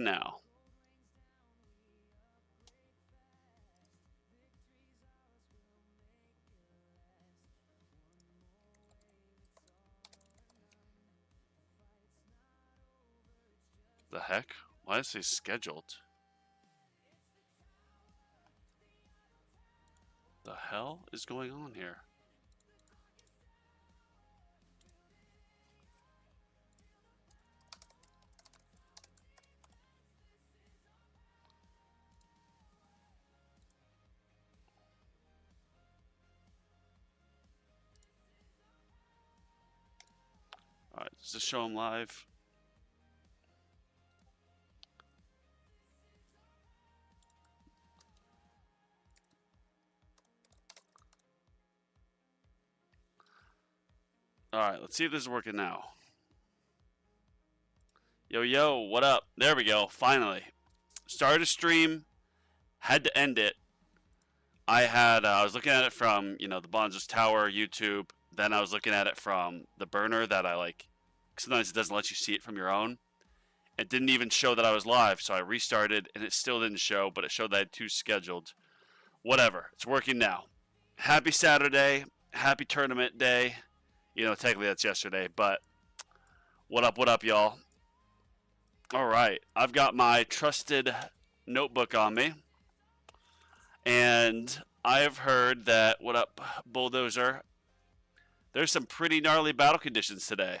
now. The heck? Why does it say scheduled? The hell is going on here? Alright, does this show them live? Alright, let's see if this is working now. Yo, yo, what up? There we go, finally. Started a stream, had to end it. I was looking at it from, the BonzosTower YouTube. Then I was looking at it from the burner that I like. Sometimes it doesn't let you see it from your own. It didn't even show that I was live, so I restarted, and it still didn't show, but it showed that I had 2 scheduled. Whatever, it's working now. Happy Saturday, happy tournament day. Technically that's yesterday, but what up, y'all? All right, I've got my trusted notebook on me, and I have heard that, what up, Bulldozer? There's some pretty gnarly battle conditions today.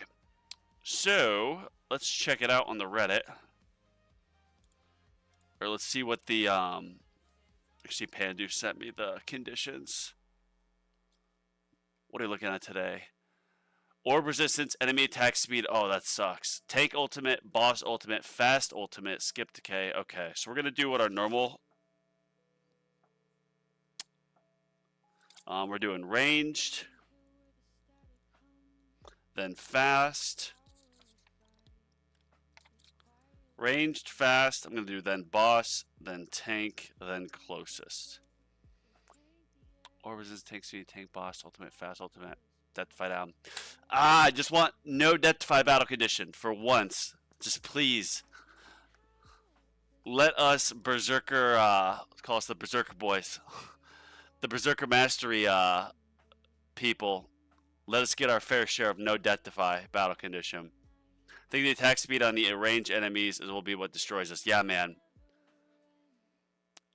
So, let's check it out on the Reddit. Or let's see what the, actually Pandu sent me the conditions. What are you looking at today? Orb resistance, enemy attack speed. Oh, that sucks. Tank ultimate, boss ultimate, fast ultimate, skip decay. Okay, so we're going to do what our normal. We're doing ranged. Then fast. Ranged, fast. I'm going to do then boss, then tank, then closest. Orb resistance, tank speed, tank, boss, ultimate, fast, ultimate. Death to fight down. I just want no death to fight battle condition for once. Just please. Let us Berserker, call us the Berserker boys. The Berserker Mastery people. Let us get our fair share of no death to fight battle condition. I think the attack speed on the ranged enemies will be what destroys us. Yeah, man.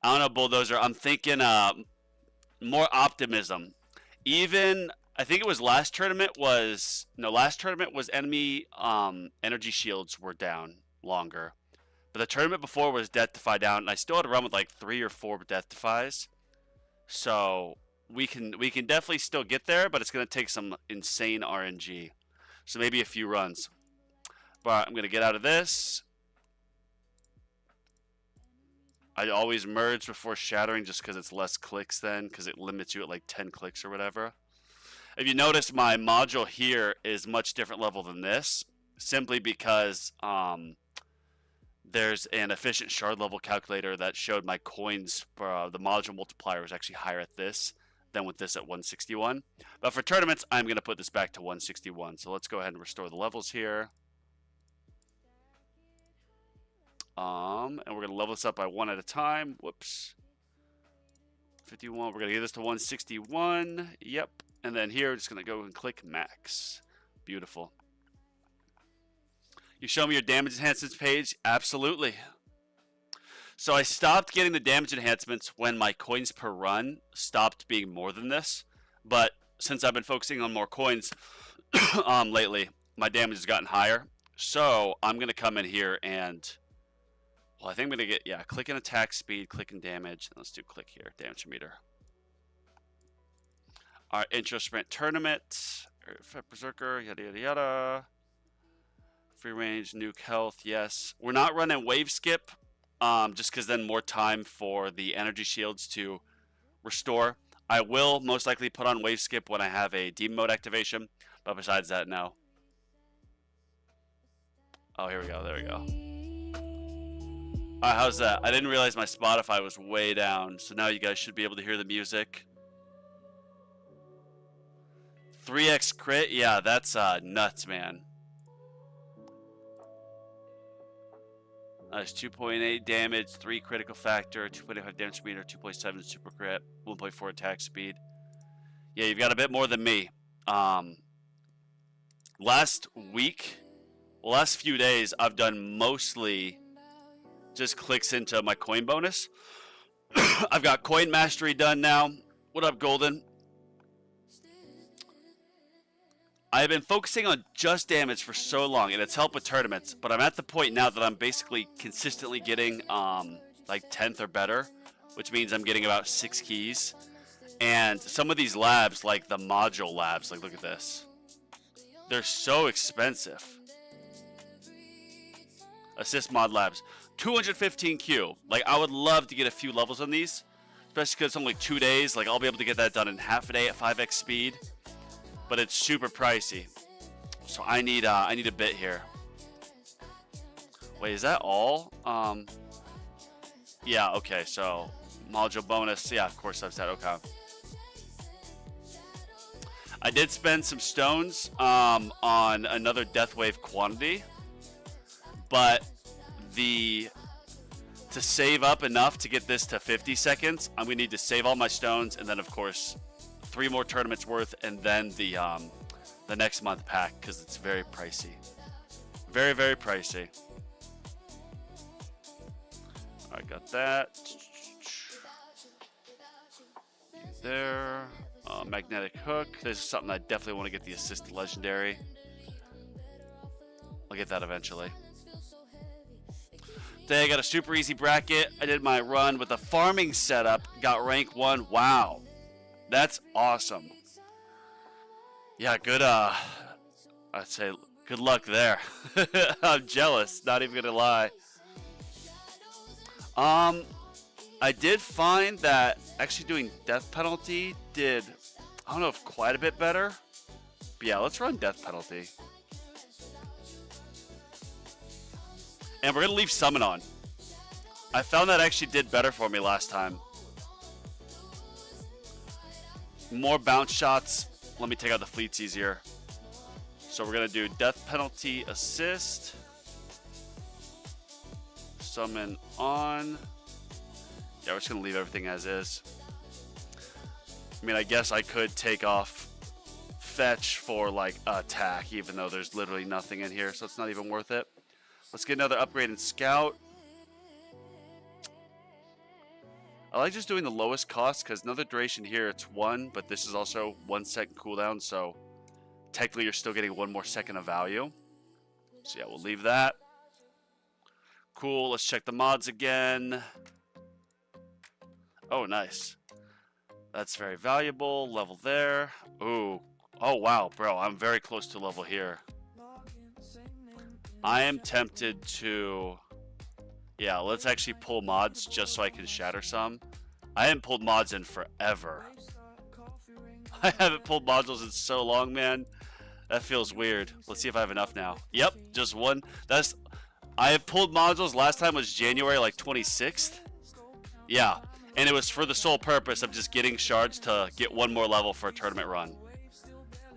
I don't know, Bulldozer. I'm thinking more optimism. Even... I think it was last tournament was enemy energy shields were down longer. But the tournament before was death defy down, and I still had to run with like 3 or 4 death defies. So we can definitely still get there, but it's gonna take some insane RNG. So maybe a few runs. But I'm gonna get out of this. I always merge before shattering just because it's less clicks then, because it limits you at like 10 clicks or whatever. If you notice, my module here is much different level than this, simply because there's an efficient shard level calculator that showed my coins for the module multiplier was actually higher at this than with this at 161. But for tournaments, I'm going to put this back to 161. So let's go ahead and restore the levels here. And we're going to level this up by 1 at a time. Whoops. 51. We're going to get this to 161. Yep. And then here, we're just going to go and click max. Beautiful. You show me your damage enhancements page? Absolutely. So I stopped getting the damage enhancements when my coins per run stopped being more than this. But since I've been focusing on more coins lately, my damage has gotten higher. So I'm going to come in here and... Well, I think I'm going to get... Yeah, click in attack speed, click in damage. Let's do click here, damage meter. Our intro sprint tournament, Berserker, yada yada yada. Free range, nuke health, yes. We're not running wave skip, just because then more time for the energy shields to restore. I will most likely put on wave skip when I have a demon mode activation, but besides that, no. Oh, here we go, there we go. Alright, how's that? I didn't realize my Spotify was way down, so now you guys should be able to hear the music. 3x crit? Yeah, that's nuts, man. Nice. 2.8 damage, 3 critical factor, 2.5 damage meter, 2.7 super crit, 1.4 attack speed. Yeah, you've got a bit more than me. Last week, well, last few days, I've done mostly just clicks into my coin bonus. I've got coin mastery done now. What up, Golden? I've been focusing on just damage for so long, and it's helped with tournaments, but I'm at the point now that I'm basically consistently getting like 10th or better, which means I'm getting about 6 keys. And some of these labs, like the module labs, like look at this. They're so expensive. Assist mod labs. 215Q. Like, I would love to get a few levels on these, especially because it's only 2 days. Like, I'll be able to get that done in half a day at 5x speed. But it's super pricey, so I need a bit here. Wait, is that all? Yeah, okay. So module bonus. Yeah, of course I've said okay. I did spend some stones on another Death Wave quantity, but to save up enough to get this to 50 seconds, I'm gonna need to save all my stones, and then of course 3 more tournaments worth, and then the next month pack, because it's very pricey. Very, very pricey. I got that. There. Magnetic hook. This is something I definitely want to get the assist legendary. I'll get that eventually. Today I got a super easy bracket. I did my run with a farming setup. Got rank 1. Wow. That's awesome. Yeah, good, I'd say good luck there. I'm jealous, not even gonna lie. I did find that actually doing death penalty did, I don't know if quite a bit better. But yeah, let's run death penalty. And we're gonna leave summon on. I found that actually did better for me last time. More bounce shots. Let me take out the fleets easier. So we're going to do death penalty assist. Summon on. Yeah, we're just going to leave everything as is. I mean, I guess I could take off fetch for like attack, even though there's literally nothing in here, so it's not even worth it. Let's get another upgrade in scout. I like just doing the lowest cost because another duration here, it's 1, but this is also 1 second cooldown, so technically you're still getting 1 more second of value. So yeah, we'll leave that. Cool, let's check the mods again. Oh, nice. That's very valuable. Level there. Ooh. Oh, wow, bro, I'm very close to level here. I am tempted to... Yeah, let's actually pull mods just so I can shatter some. I haven't pulled mods in forever. I haven't pulled modules in so long, man. That feels weird. Let's see if I have enough now. Yep, just 1. I have pulled modules. Last time was January, like 26th. Yeah, and it was for the sole purpose of just getting shards to get 1 more level for a tournament run.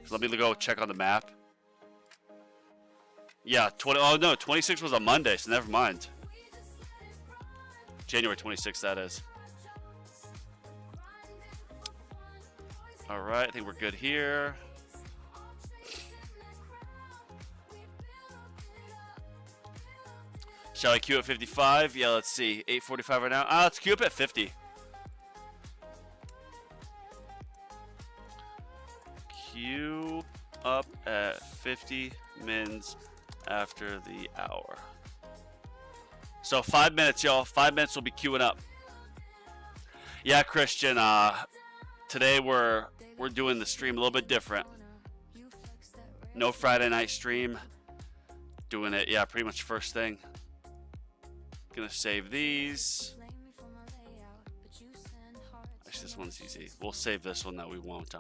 So let me go check on the map. Yeah, oh no, 26 was a Monday, so never mind. January 26th, that is. Alright, I think we're good here. Shall I queue at 55? Yeah, let's see. 8:45 right now. Let's queue up at 50. Queue up at 50 mins after the hour. So 5 minutes, y'all. 5 minutes, we'll be queuing up. Yeah, Christian. Today we're doing the stream a little bit different. No Friday night stream. Doing it, yeah, pretty much first thing. Gonna save these. Actually, this one's easy. We'll save this one that we won't.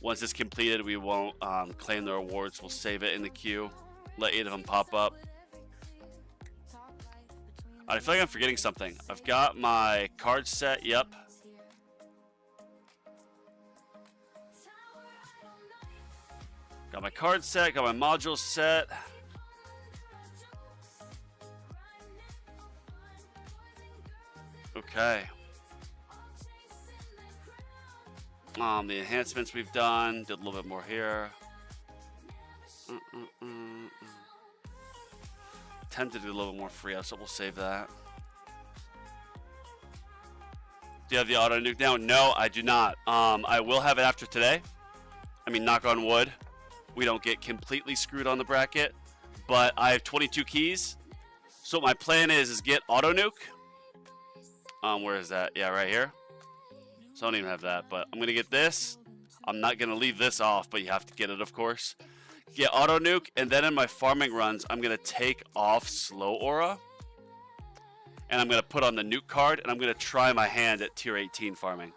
Once it's completed, we won't claim the rewards. We'll save it in the queue. Let 8 of them pop up. I feel like I'm forgetting something. I've got my card set. Yep. Got my card set. Got my module set. Okay. The enhancements we've done. Did a little bit more here. Tempted to do a little bit more free up, so we'll save that. Do you have the auto nuke now? No, I do not. I will have it after today. I mean, knock on wood, we don't get completely screwed on the bracket. But I have 22 keys. So what my plan is get auto nuke. Where is that? Yeah, right here. So I don't even have that, but I'm gonna get this. I'm not gonna leave this off, but you have to get it, of course. Get auto nuke, and then in my farming runs, I'm gonna take off slow aura, and I'm gonna put on the nuke card, and I'm gonna try my hand at tier 18 farming.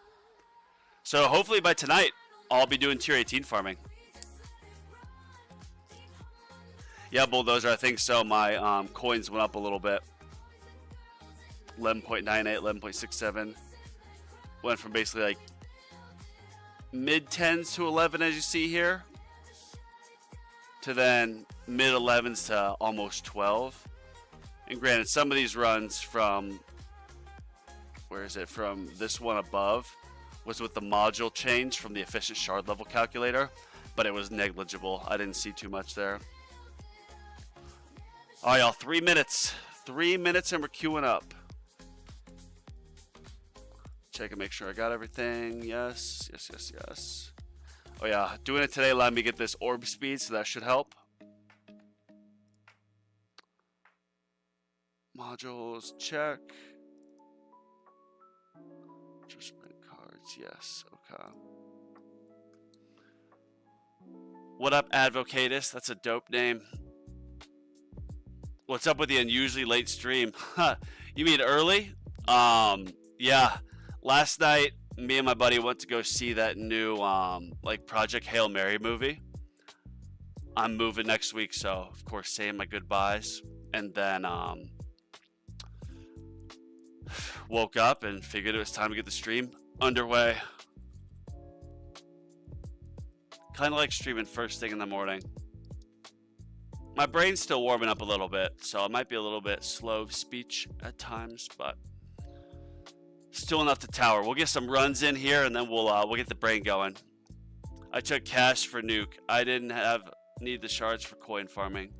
So hopefully by tonight, I'll be doing tier 18 farming. Yeah, Bulldozer, I think so. My coins went up a little bit. 11.98, 11.67. Went from basically like mid 10s to 11, as you see here, to then mid 11s to almost 12. And granted, some of these runs from, where is it, from this one above was with the module change from the efficient shard level calculator, but it was negligible. I didn't see too much there. All right, y'all, 3 minutes. 3 minutes and we're queuing up. Check and make sure I got everything. Yes, yes, yes, yes. Oh yeah, doing it today allowed me to get this orb speed, so that should help. Modules, check. Just print cards, yes, okay. What up, Advocatus? That's a dope name. What's up with the unusually late stream? You mean early? Yeah. Last night, me and my buddy went to go see that new like Project Hail Mary movie. I'm moving next week, so of course saying my goodbyes, and then woke up and figured it was time to get the stream underway. Kind of like streaming first thing in the morning. My brain's still warming up a little bit, so it might be a little bit slow of speech at times, but still enough to tower. We'll get some runs in here, and then we'll get the brain going. I took cash for nuke. I didn't need the shards for coin farming.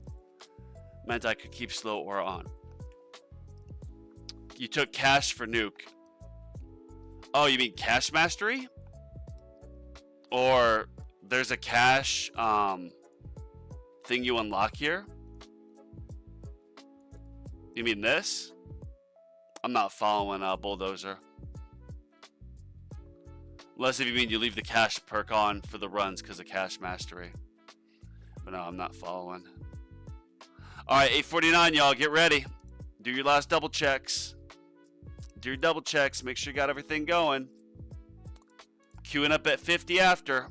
Meant I could keep slow aura on. You took cash for nuke. Oh, you mean cash mastery? Or there's a cash thing you unlock here? You mean this? I'm not following Bulldozer. Unless if you mean you leave the cash perk on for the runs because of cash mastery. But no, I'm not following. Alright, 8:49, y'all. Get ready. Do your last double checks. Do your double checks. Make sure you got everything going. Queuing up at 50 after.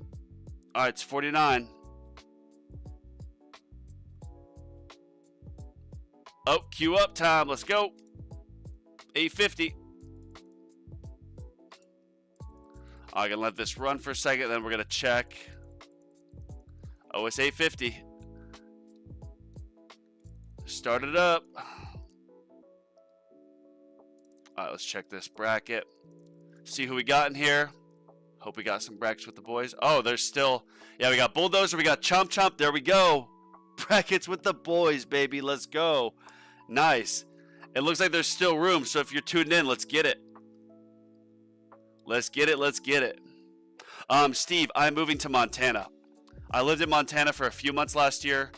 Alright, it's 49. Oh, queue up time. Let's go. 8:50. I'm going to let this run for a second, then we're going to check. Oh, it's 8:50. Start it up. All right, let's check this bracket. See who we got in here. Hope we got some brackets with the boys. Oh, there's still... Yeah, we got Bulldozer. We got Chomp Chomp. There we go. Brackets with the boys, baby. Let's go. Nice. It looks like there's still room, so if you're tuned in, let's get it. Let's get it. Let's get it. Steve, I'm moving to Montana. I lived in Montana for a few months last year.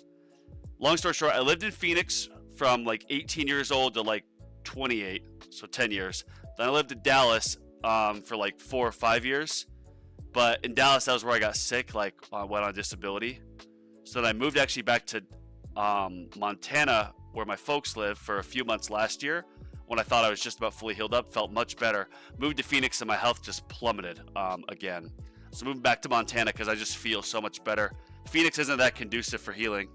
Long story short, I lived in Phoenix from like 18 years old to like 28, so 10 years. Then I lived in Dallas for like 4 or 5 years. But in Dallas, that was where I got sick, like I went on disability. So then I moved actually back to Montana, where my folks live, for a few months last year. When I thought I was just about fully healed up, felt much better. Moved to Phoenix and my health just plummeted again. So moving back to Montana because I just feel so much better. Phoenix isn't that conducive for healing.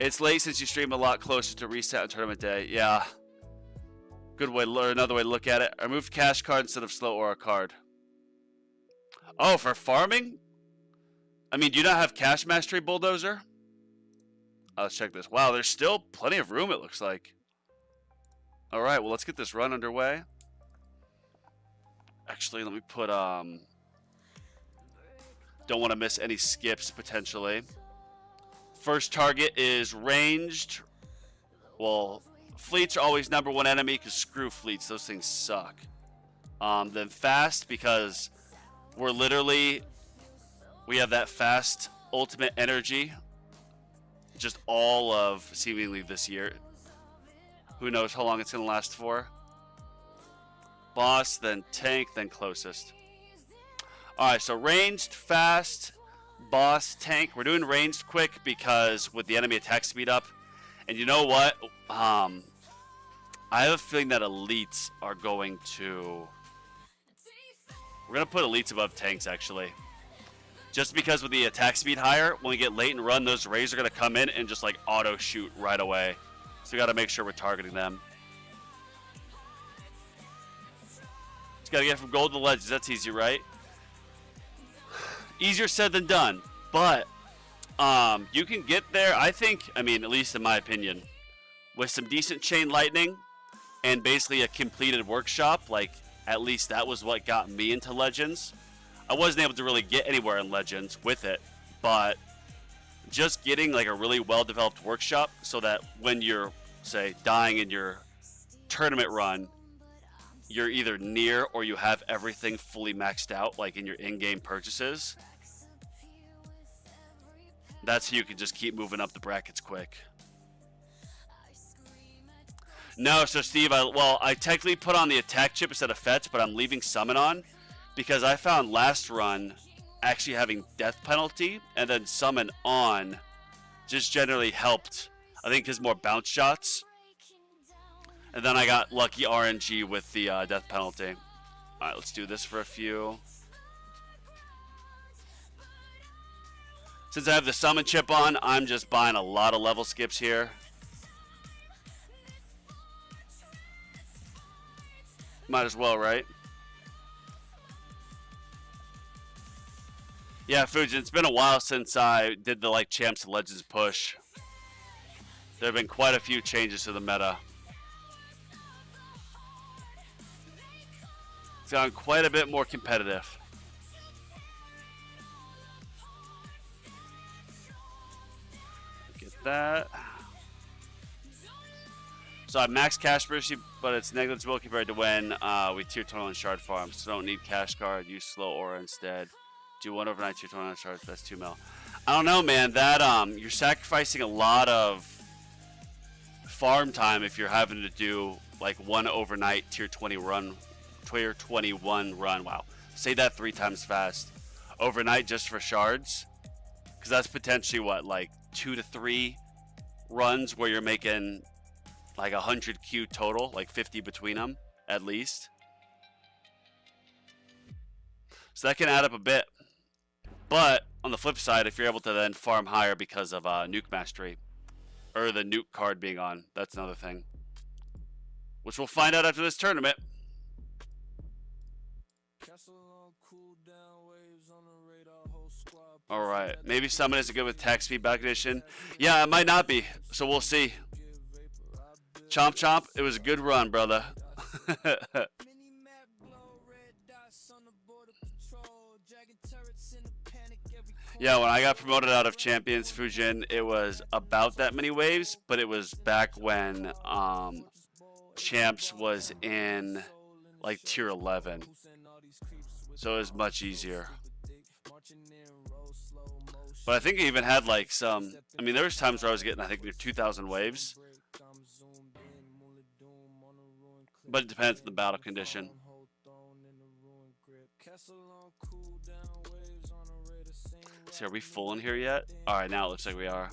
It's late since you stream a lot closer to reset on tournament day. Yeah. Good way to learn, another way to look at it. I moved cash card instead of slow aura card. Oh, for farming? I mean, do you not have cash mastery, Bulldozer? Let's check this. Wow, there's still plenty of room, it looks like. All right, well, let's get this run underway. Actually, let me put don't want to miss any skips potentially. First target is ranged. Well, fleets are always #1 enemy because screw fleets. Those things suck. Then fast because we have that fast ultimate energy just all of seemingly this year. Who knows how long it's going to last for. Boss, then tank, then closest. Alright, so ranged, fast, boss, tank. We're doing ranged quick because with the enemy attack speed up. And you know what? I have a feeling that elites are going to... We're going to put elites above tanks, actually. Just because with the attack speed higher, when we get late and run, those rays are going to come in and just like auto shoot right away. So we got to make sure we're targeting them. Just got to get from gold to legends. That's easy, right? Easier said than done. But you can get there, I think, I mean, at least in my opinion, with some decent chain lightning and basically a completed workshop. Like, at least that was what got me into Legends. I wasn't able to really get anywhere in Legends with it, but just getting like a really well-developed workshop so that when you're, say, dying in your tournament run, you're either near or you have everything fully maxed out, like in your in-game purchases. That's how you can just keep moving up the brackets quick. No, so Steve, I technically put on the attack chip instead of fetch, but I'm leaving summon on because I found last run actually having death penalty and then summon on just generally helped. I think because more bounce shots. And then I got lucky RNG with the death penalty. All right, let's do this for a few. Since I have the summon chip on, I'm just buying a lot of level skips here. Might as well, right? Yeah, Fujin, it's been a while since I did the like Champs and Legends push. There have been quite a few changes to the meta. It's gotten quite a bit more competitive. Get that. So I have max cash mercy, but it's negligible compared to when we tier 21 shard farm. So don't need cash card, use slow aura instead. Do one overnight tier 21 shards, that's 2 mil. I don't know, man. That you're sacrificing a lot of farm time if you're having to do like one overnight tier 21 run. Wow, say that 3 times fast. Overnight just for shards, because that's potentially what, like 2 to 3 runs where you're making like 100 Q total, like 50 between them at least. So that can add up a bit. But on the flip side, if you're able to then farm higher because of nuke mastery or the nuke card being on, that's another thing, which we'll find out after this tournament. All right, maybe summon isn't good with attack speed back edition. Yeah, it might not be, so we'll see. Chomp chomp, it was a good run, brother. Yeah, when I got promoted out of Champions Fujin, it was about that many waves, but it was back when Champs was in like tier 11. So it was much easier. But I think I even had like some, I mean, there was times where I was getting, I think, near 2,000 waves. But it depends on the battle condition. So are we full in here yet? Alright, now it looks like we are.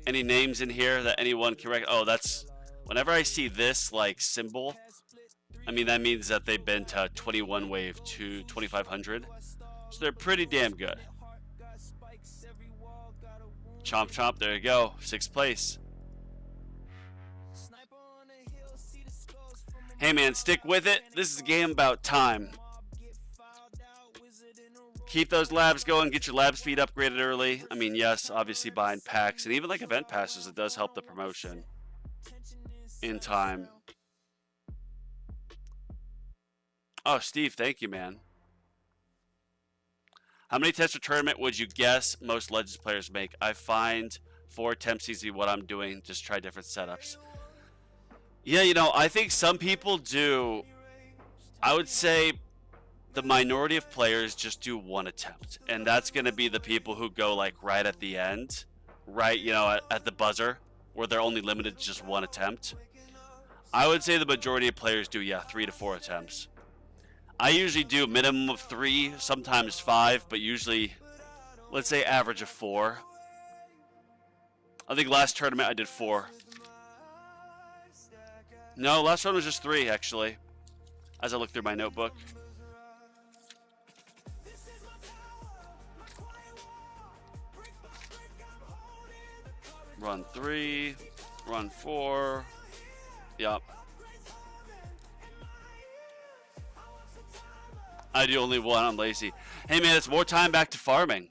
Any names in here that anyone can recognize? Oh, that's... Whenever I see this, like, symbol, I mean, that means that they've been to 21 wave to 2,500. So they're pretty damn good. Chomp chomp, there you go. 6th place. Hey man, stick with it. This is a game about time. Keep those labs going. Get your lab speed upgraded early. I mean, yes, obviously buying packs and even like event passes, it does help the promotion. in time. Oh, Steve, thank you, man. How many attempts per tournament would you guess most Legends players make? I find 4 attempts easy what I'm doing. Just try different setups. Yeah, you know, I think some people do. I would say the minority of players just do 1 attempt. And that's going to be the people who go like right at the end. Right, you know, at the buzzer. Where they're only limited to just 1 attempt. I would say the majority of players do, yeah, 3 to 4 attempts. I usually do a minimum of 3, sometimes 5, but usually, let's say average of 4. I think last tournament I did 4. No, last one was just 3, actually, as I look through my notebook. Run 3, run 4, yep. I do only 1. I'm lazy. Hey, man, it's more time back to farming.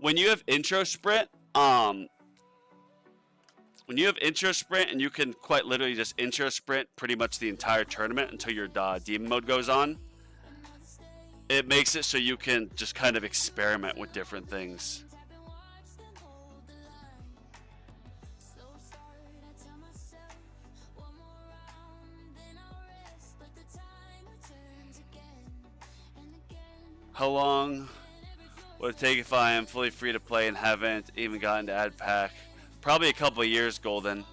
When you have intro sprint, and you can quite literally just intro sprint pretty much the entire tournament until your demon mode goes on, it makes it so you can just kind of experiment with different things. How long would it take if I am fully free to play and haven't even gotten to add pack? Probably a couple of years, Golden.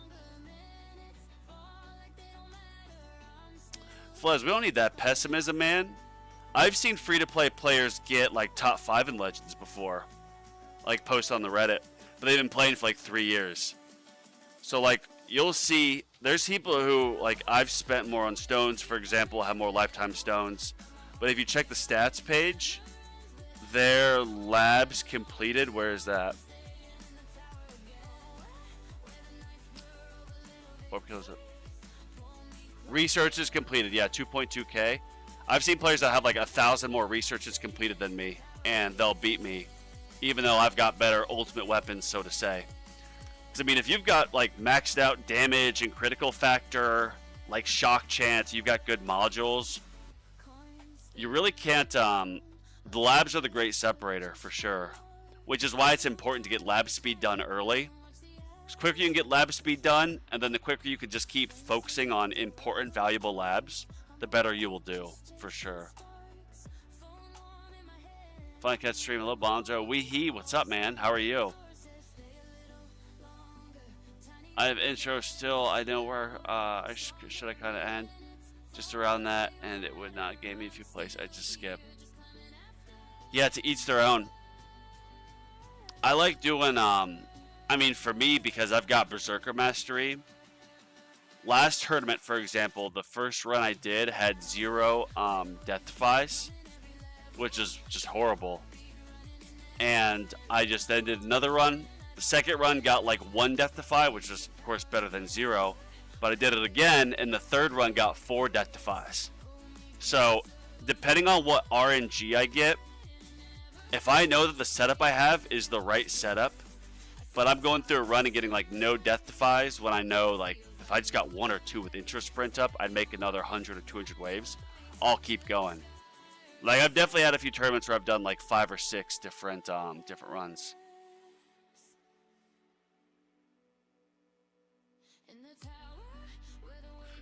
Flez, we don't need that pessimism, man. I've seen free-to-play players get like top 5 in Legends before. Like post on the Reddit. But they've been playing for like 3 years. So like you'll see there's people who like I've spent more on stones, for example, have more lifetime stones. But if you check the stats page, their labs completed. Where is that? What kills it? Researches completed. Yeah, 2.2K. I've seen players that have like 1,000 more researches completed than me, and they'll beat me, even though I've got better ultimate weapons, so to say. Because I mean, if you've got like maxed out damage and critical factor, like shock chance, you've got good modules. You really can't, the labs are the great separator for sure, which is why it's important to get lab speed done early. The quicker you can get lab speed done, and then the quicker you can just keep focusing on important, valuable labs, the better you will do, for sure. Fun catch stream, hello Bonzo. Weehee, what's up, man? How are you? I have intro still. I know where should I kind of end. Just around that, and it would not give me a few places. I just skip. Yeah, to each their own. I like doing, I mean, for me, because I've got Berserker Mastery. Last tournament, for example, the first run I did had 0 death defies, which is just horrible. And I just then did another run. The second run got like 1 death defy, which was, of course, better than 0. But I did it again, and the third run got 4 death defies. So, depending on what RNG I get, if I know that the setup I have is the right setup, but I'm going through a run and getting like no death defies when I know like if I just got 1 or 2 with intro sprint up, I'd make another 100 or 200 waves. I'll keep going. Like I've definitely had a few tournaments where I've done like 5 or 6 different runs.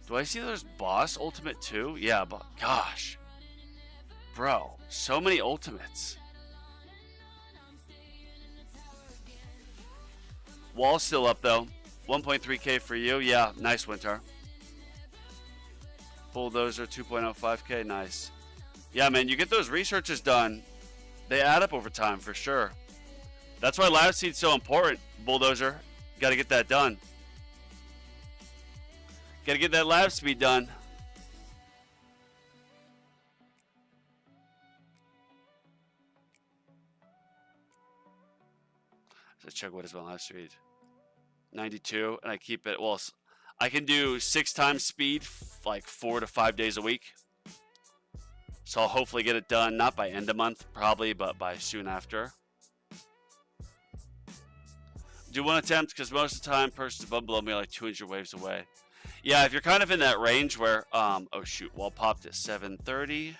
Do I see there's boss ultimate too? Yeah, but gosh. Bro, so many ultimates. Wall's still up though. 1.3K for you. Yeah, nice Winter. Bulldozer 2.05K, nice. Yeah, man, you get those researches done. They add up over time for sure. That's why lab seed's so important, Bulldozer. Got to get that done. Got to get that lab speed done. So check what is my lab speed. 92, and I keep it. Well, I can do 6 times speed, like 4 to 5 days a week. So I'll hopefully get it done, not by end of month probably, but by soon after. Do one attempt, because most of the time, person's above below me are like 200 waves away. Yeah, if you're kind of in that range where, oh shoot, wall popped at 730.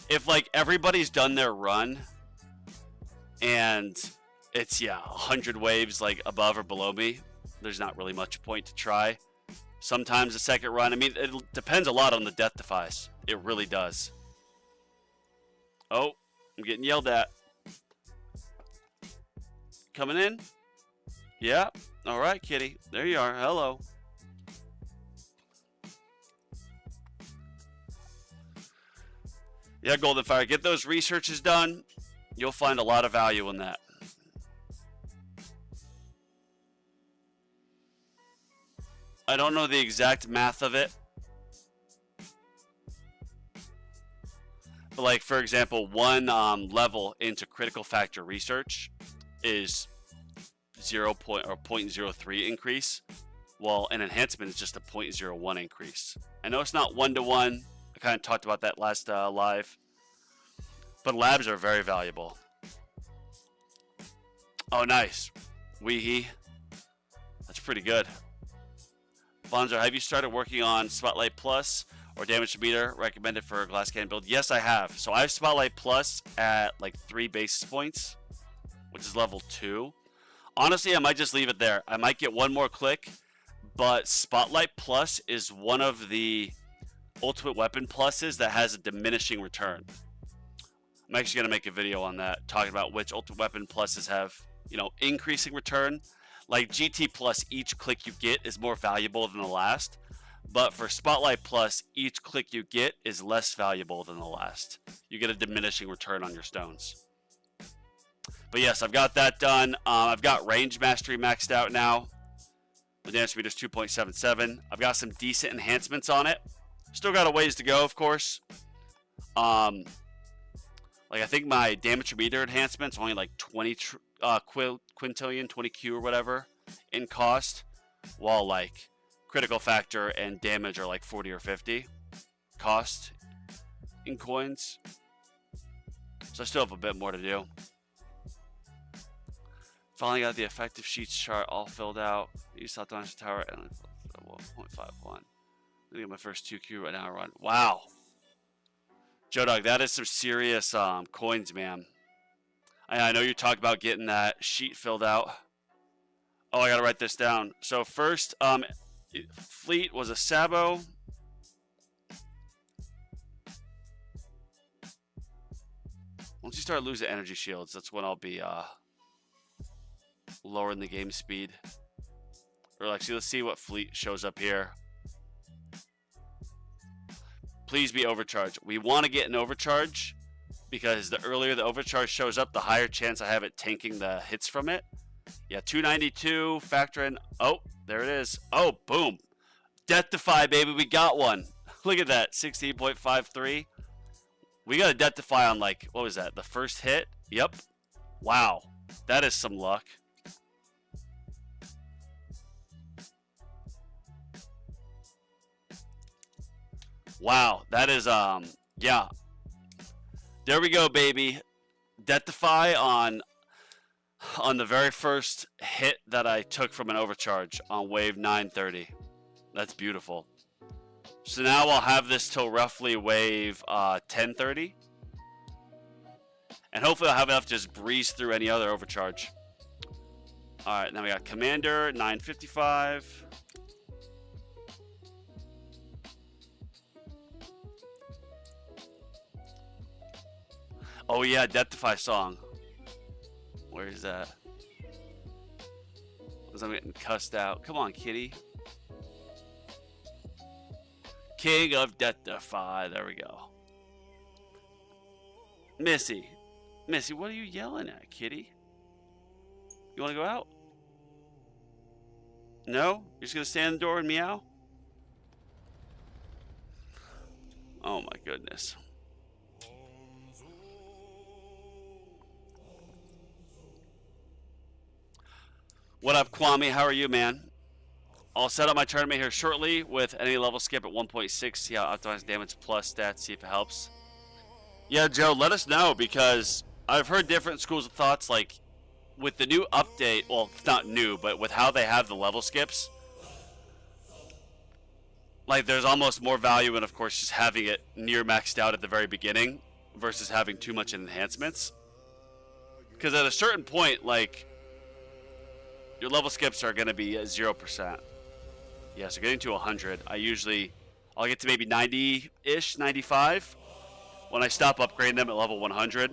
If like everybody's done their run and it's 100 waves like above or below me, there's not really much point to try. Sometimes the second run, I mean, it depends a lot on the death defies. It really does. Oh, I'm getting yelled at. Coming in? Yeah. All right, kitty. There you are. Hello. Yeah, Golden Fire. Get those researches done. You'll find a lot of value in that. I don't know the exact math of it. But like, for example, one level into critical factor research is 0.03 increase, while an enhancement is just a 0.01 increase. I know it's not one-to-one. I kind of talked about that last live. But labs are very valuable. Oh, nice. Weehee. That's pretty good. Bonzo, have you started working on Spotlight Plus or Damage Meter recommended for a glass cannon build? Yes, I have. So I have Spotlight Plus at like 3 basis points, which is level 2. Honestly, I might just leave it there. I might get one more click, but Spotlight Plus is one of the ultimate weapon pluses that has a diminishing return. I'm actually going to make a video on that, talking about which ultimate weapon pluses have, increasing return. Like GT Plus, each click you get is more valuable than the last. But for Spotlight Plus, each click you get is less valuable than the last. You get a diminishing return on your stones. But yes, I've got that done. I've got Range Mastery maxed out now. The damage meter is 2.77. I've got some decent enhancements on it. Still got a ways to go, of course. Like I think my damage meter enhancement's only like 20 quintillion, 20Q or whatever in cost, while like critical factor and damage are like 40 or 50 cost in coins. So I still have a bit more to do. Finally got the effective sheets chart all filled out. You saw BonzosTower and 1.51. I'm gonna get my first 2Q right now run. Wow. Joe Dog, that is some serious coins, man. I know you talked about getting that sheet filled out. Oh, I gotta write this down. So first, fleet was a Sabo. Once you start losing energy shields, that's when I'll be lowering the game speed. Or actually, let's see what fleet shows up here. Please be overcharged. We want to get an overcharge because the earlier the overcharge shows up, the higher chance I have it tanking the hits from it. Yeah, 292, factor in. Oh, there it is. Oh, boom. Death Defy, baby. We got one. Look at that, 16.53. We got a Death Defy on like, what was that? The first hit? Yep. Wow. That is some luck. Wow, that is, yeah. There we go, baby. Death Defy on the very first hit that I took from an overcharge on wave 930. That's beautiful. So now I'll have this till roughly wave 1030. And hopefully I'll have enough to just breeze through any other overcharge. Alright, now we got Commander, 955. Oh yeah, Death Defy song. Where is that? Because I'm getting cussed out. Come on, kitty. King of Death Defy. There we go. Missy. Missy, what are you yelling at, kitty? You want to go out? No? You're just going to stand in the door and meow? Oh my goodness. What up, Kwame? How are you, man? I'll set up my tournament here shortly with any level skip at 1.6. See how optimized damage plus stats, see if it helps. Yeah, Joe, let us know because I've heard different schools of thoughts. Like with the new update, well, it's not new, but with how they have the level skips, like there's almost more value in, of course, just having it near maxed out at the very beginning versus having too much enhancements. Because at a certain point, like your level skips are going to be at 0%. Yeah, so getting to 100, I'll get to maybe 90-ish, 95 when I stop upgrading them at level 100.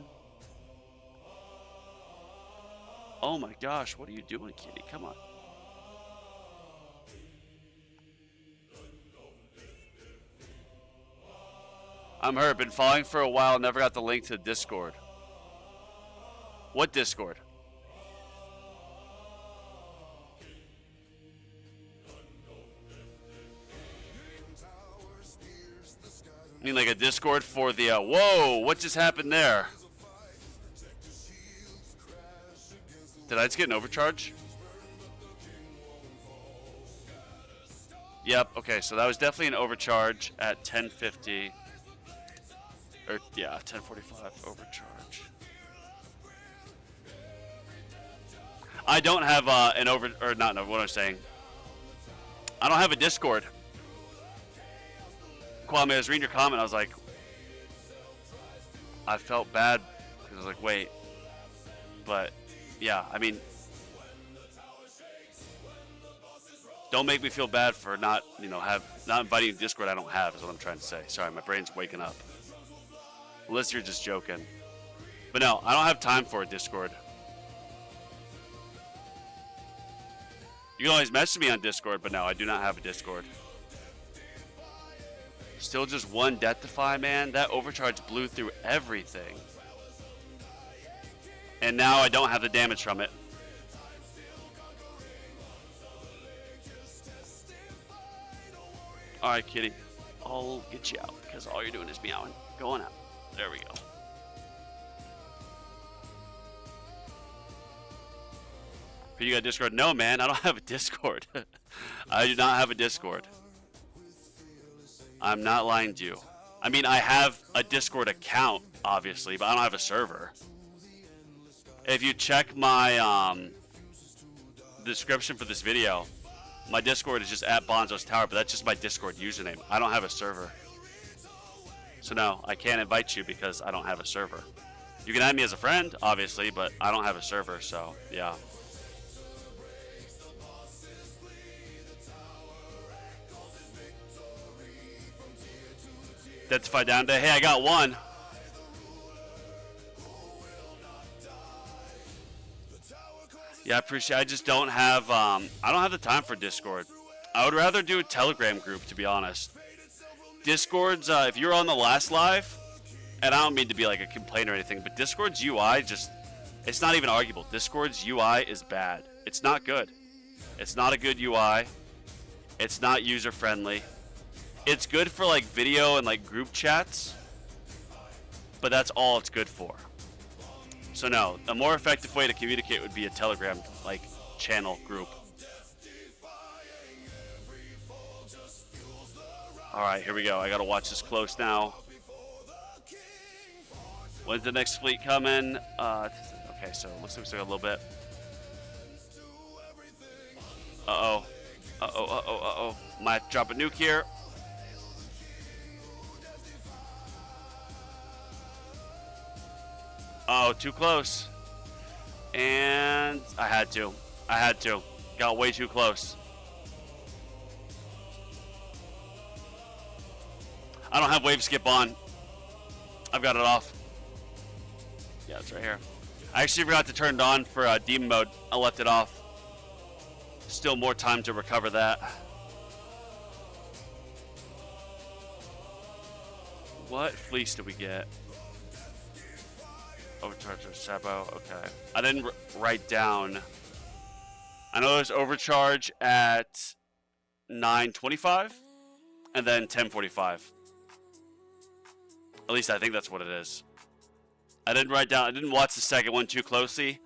Oh my gosh, what are you doing, kitty? Come on. I'm hurt. Been following for a while. Never got the link to the Discord. What Discord? I mean like a Discord for the, whoa, what just happened there? Did I just get an overcharge? Yep, okay, so that was definitely an overcharge at 1050. Or, yeah, 1045 overcharge. I don't have what I'm saying. I don't have a Discord. Kwame, I was reading your comment, I was like, I felt bad, because I was like, wait. But, yeah, I mean, don't make me feel bad for not inviting you to Discord I don't have, is what I'm trying to say. Sorry, my brain's waking up. Unless you're just joking. But no, I don't have time for a Discord. You can always message me on Discord, but no, I do not have a Discord. Still just one Deathify, man. That overcharge blew through everything. And now I don't have the damage from it. Alright, kitty. I'll get you out because all you're doing is meowing. Go on out. There we go. You got Discord? No, man. I don't have a Discord. I do not have a Discord. I'm not lying to you. I mean, I have a Discord account, obviously, but I don't have a server. If you check my description for this video, my Discord is just at BonzosTower, but that's just my Discord username. I don't have a server. So no, I can't invite you because I don't have a server. You can add me as a friend, obviously, but I don't have a server, so yeah. Deathify down day. Hey, I got one. Yeah, I appreciate it. I just don't have I don't have the time for Discord. I would rather do a Telegram group, to be honest. Discord's if you're on the last live, and I don't mean to be like a complaint or anything, but Discord's UI it's not even arguable. Discord's UI is bad. It's not good. It's not a good UI. It's not user friendly. It's good for like video and like group chats, but that's all it's good for. So no, a more effective way to communicate would be a Telegram like channel group. All right, here we go. I gotta watch this close now. When's the next fleet coming? Okay, so it looks like we still got a little bit. Uh-oh. Uh-oh, uh-oh, uh-oh. Might drop a nuke here. Oh, too close. And I had to. Got way too close. I don't have wave skip on. I've got it off. Yeah, it's right here. I actually forgot to turn it on for demon mode. I left it off. Still more time to recover that. What fleece did we get? Overcharge or Sabo. Okay. I didn't write down. I know there's overcharge at 9:25 and then 10:45. At least I think that's what it is. I didn't write down. I didn't watch the second one too closely.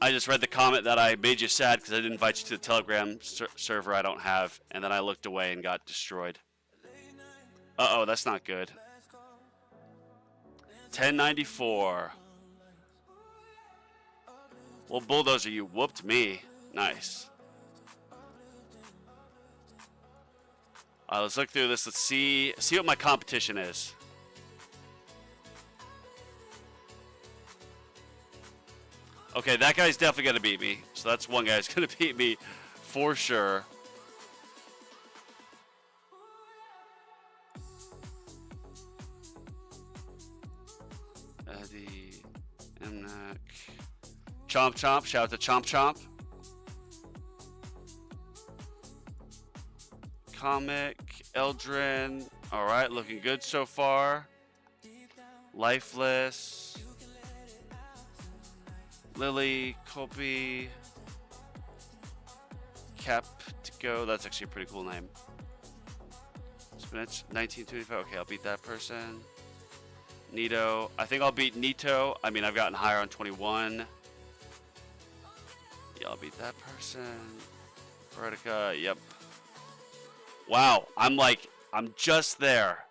I just read the comment that I made you sad because I didn't invite you to the Telegram server I don't have, and then I looked away and got destroyed. Uh-oh, that's not good. 1094. Well, Bulldozer, you whooped me. Nice. Let's look through this. Let's see what my competition is. Okay, that guy's definitely going to beat me. So that's one guy who's going to beat me for sure. Eddie, Mnak, Chomp Chomp. Shout out to Chomp Chomp. Comic, Eldrin. All right, looking good so far. Lifeless. Lily, Colby, Captico. That's actually a pretty cool name. Spinach, 1925. Okay, I'll beat that person. Nito. I think I'll beat Nito. I mean, I've gotten higher on 21. Yeah, I'll beat that person. Vertica. Yep. Wow. I'm just there.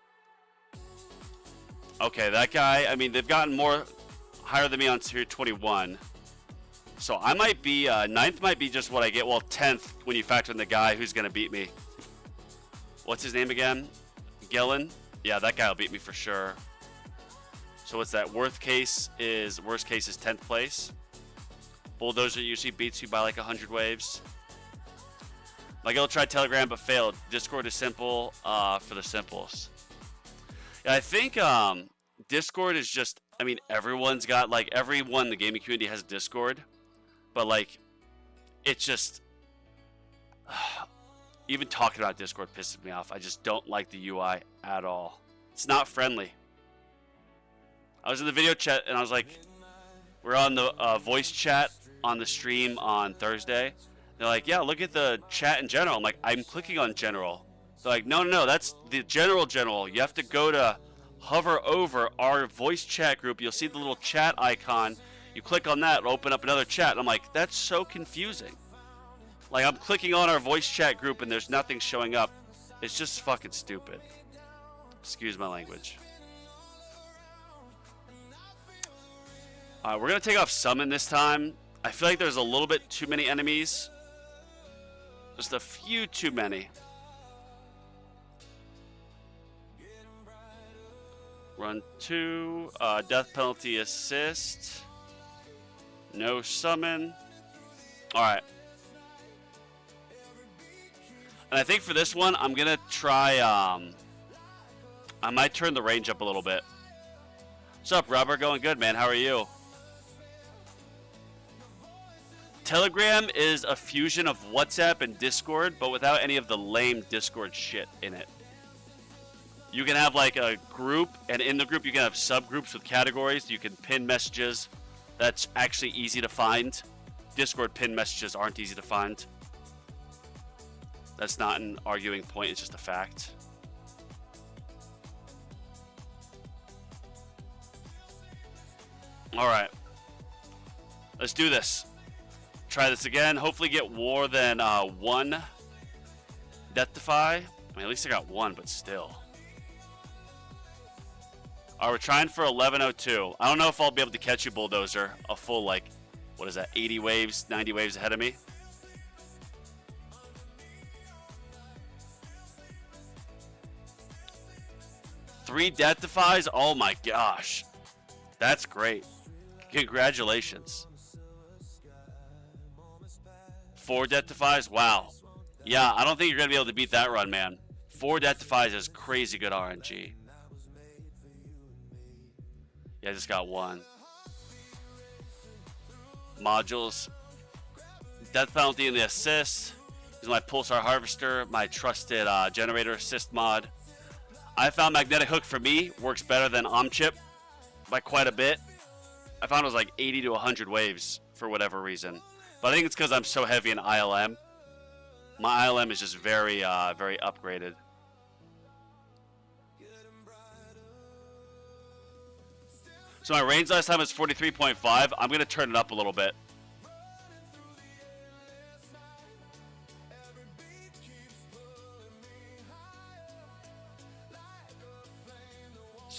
Okay, that guy. I mean, they've gotten more higher than me on tier 21. So I might be, 9th might be just what I get. Well, 10th when you factor in the guy who's going to beat me. What's his name again? Gillen? Yeah, that guy will beat me for sure. So what's that? Worst case is 10th place. Bulldozer usually beats you by like 100 waves. My guild tried Telegram but failed. Discord is simple for the simples. Yeah, I think Discord is just, I mean, everyone's got, like, everyone in the gaming community has Discord. But, like, it's just, even talking about Discord pisses me off. I just don't like the UI at all. It's not friendly. I was in the video chat, and I was like, we're on the voice chat on the stream on Thursday. They're like, yeah, look at the chat in general. I'm like, I'm clicking on general. They're like, no, that's the general. You have to go to hover over our voice chat group. You'll see the little chat icon. You click on that, it'll open up another chat. And I'm like, that's so confusing. Like, I'm clicking on our voice chat group and there's nothing showing up. It's just fucking stupid. Excuse my language. We're going to take off summon this time. I feel like there's a little bit too many enemies. Just a few too many. Run 2. Death penalty assist. No summon. Alright. And I think for this one, I'm going to try... I might turn the range up a little bit. What's up, Rubber? Going good, man. How are you? Telegram is a fusion of WhatsApp and Discord, but without any of the lame Discord shit in it. You can have like a group, and in the group you can have subgroups with categories. You can pin messages. That's actually easy to find. Discord pin messages aren't easy to find. That's not an arguing point, it's just a fact. Alright. Let's do this. Try this again. Hopefully get more than 1 Deathify. I mean, at least I got 1, but still. Alright, we're trying for 1102. I don't know if I'll be able to catch you, Bulldozer. A full, like, what is that, 80 waves, 90 waves ahead of me? Three Deathifies? Oh my gosh. That's great. Congratulations. 4 Deathifies? Wow. Yeah, I don't think you're going to be able to beat that run, man. 4 Deathifies is crazy good RNG. Yeah, I just got 1. Modules. Death penalty in the assist. This is my Pulsar Harvester, my trusted generator assist mod. I found Magnetic Hook for me works better than Omchip by quite a bit. I found it was like 80 to 100 waves for whatever reason. But I think it's because I'm so heavy in ILM. My ILM is just very, very upgraded. So my range last time was 43.5. I'm going to turn it up a little bit.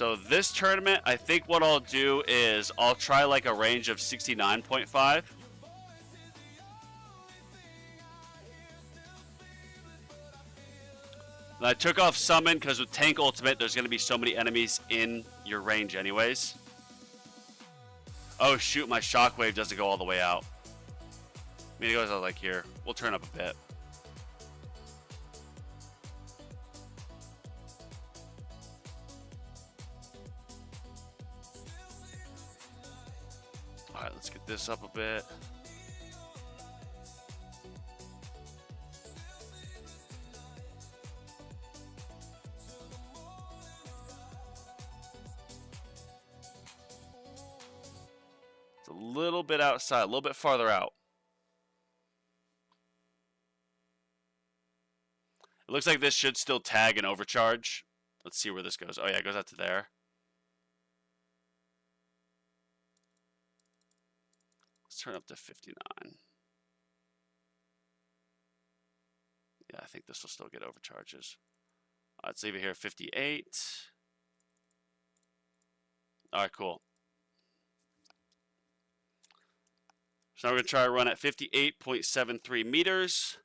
So this tournament, I think what I'll do is I'll try like a range of 69.5. And I took off Summon because with Tank Ultimate, there's going to be so many enemies in your range anyways. Oh shoot, my Shockwave doesn't go all the way out. I mean, it goes out like here. We'll turn up a bit. Alright, let's get this up a bit. It's a little bit outside, a little bit farther out. It looks like this should still tag and overcharge. Let's see where this goes. Oh yeah, it goes out to there. Let's turn up to 59. Yeah, I think this will still get overcharges. Let's leave it here at 58. All right, cool. So now we're going to try to run at 58.73 meters.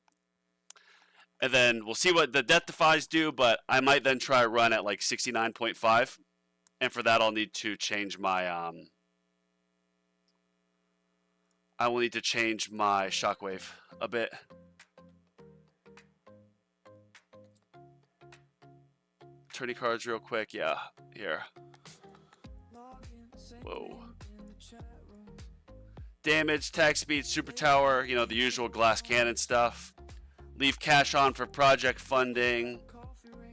And then we'll see what the death defies do, but I might then try to run at like 69.5. And for that, I'll need to change my I will need to change my Shockwave a bit. Tourney cards real quick. Yeah, here. Whoa. Damage, tag speed, super tower, you know, the usual glass cannon stuff. Leave cash on for project funding.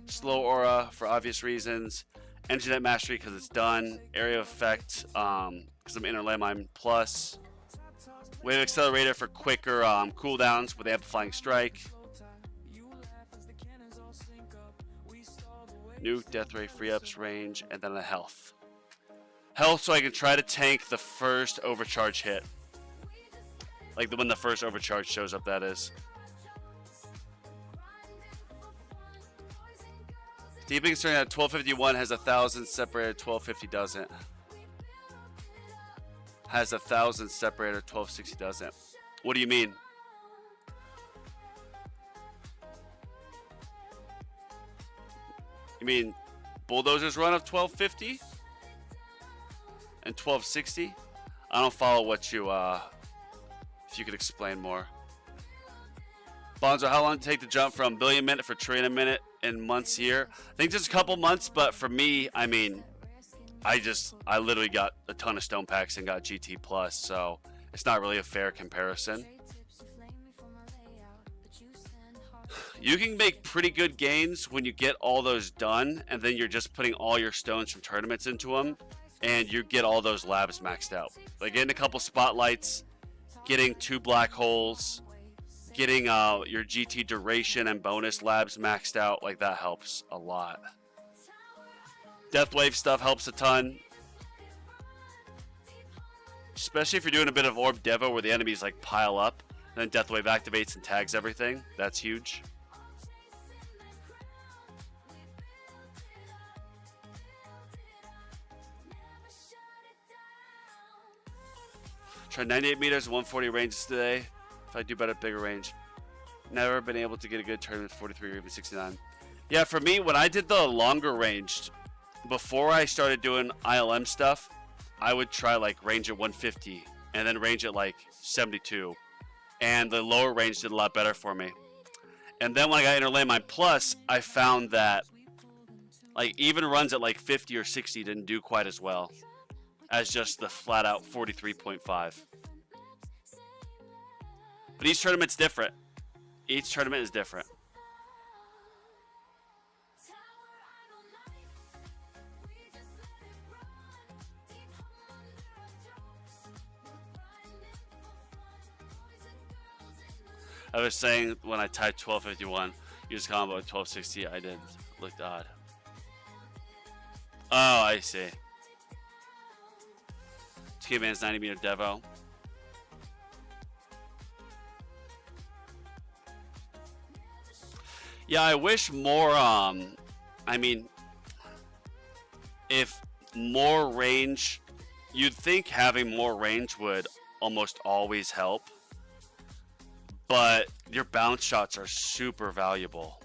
Slow aura for obvious reasons. Energy net mastery because it's done. Area of effect because I'm inner landmine plus. Wave accelerator for quicker cooldowns with amplifying strike. Nuke, death ray, free ups, range, and then a health. Health so I can try to tank the first overcharge hit. Like when the first overcharge shows up, that is. Deeping starting at 1251 has 1,000 separated, 1250 doesn't. Has 1,000 separated, 1260 doesn't. What do you mean? You mean Bulldozer's run of 1250 and 1260? I don't follow what you, if you could explain more. Bonzo, how long did it take to jump from billion minute for trillion a minute in months here? I think just a couple months, but for me, I mean, I literally got a ton of stone packs and got GT plus, so it's not really a fair comparison. You can make pretty good gains when you get all those done, and then you're just putting all your stones from tournaments into them, and you get all those labs maxed out. Like getting a couple spotlights, getting 2 black holes, getting your GT duration and bonus labs maxed out, like that helps a lot. Deathwave stuff helps a ton. Especially if you're doing a bit of Orb Devo where the enemies like pile up, then Deathwave activates and tags everything. That's huge. Try 98 meters, 140 ranges today. If I do better, bigger range. Never been able to get a good tournament 43 or even 69. Yeah, for me, when I did the longer ranged, before I started doing ILM stuff, I would try like range at 150 and then range at like 72. And the lower range did a lot better for me. And then when I got Inner Landmine Plus, I found that like even runs at like 50 or 60 didn't do quite as well as just the flat out 43.5. But each tournament's different. Each tournament is different. I was saying when I typed 1251, use combo at 1260, I did. Looked odd. Oh, I see. TK Man's 90 meter Devo. Yeah, I wish more, I mean, if more range, you'd think having more range would almost always help, but your bounce shots are super valuable.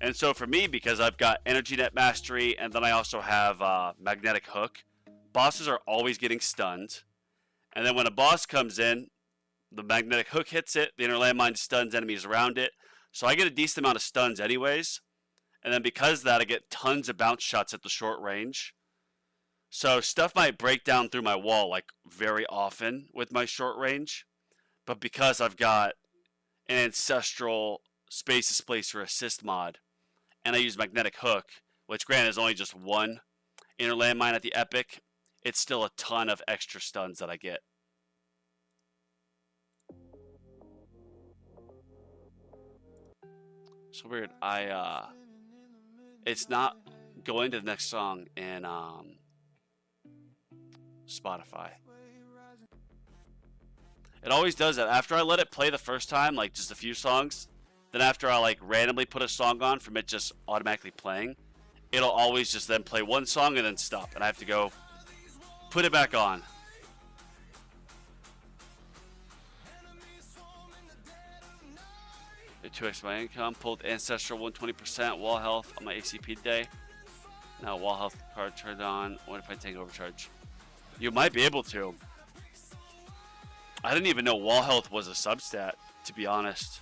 And so for me, because I've got Energy Net Mastery, and then I also have Magnetic Hook, bosses are always getting stunned. And then when a boss comes in, the Magnetic Hook hits it, the Inner Landmine stuns enemies around it. So I get a decent amount of stuns anyways. And then because of that, I get tons of bounce shots at the short range. So stuff might break down through my wall like very often with my short range. But because I've got an Ancestral Space Displacer Assist mod, and I use Magnetic Hook, which granted is only just one Inner Landmine at the Epic, it's still a ton of extra stuns that I get. So weird. It's not going to the next song in Spotify. It always does that. After I let it play the first time, like just a few songs, then after I like randomly put a song on from it just automatically playing, it'll always just then play one song and then stop. And I have to go put it back on. The 2x my income, pulled Ancestral 120% wall health on my ACP day. Now wall health card turned on. What if I take overcharge? You might be able to. I didn't even know wall health was a substat, to be honest.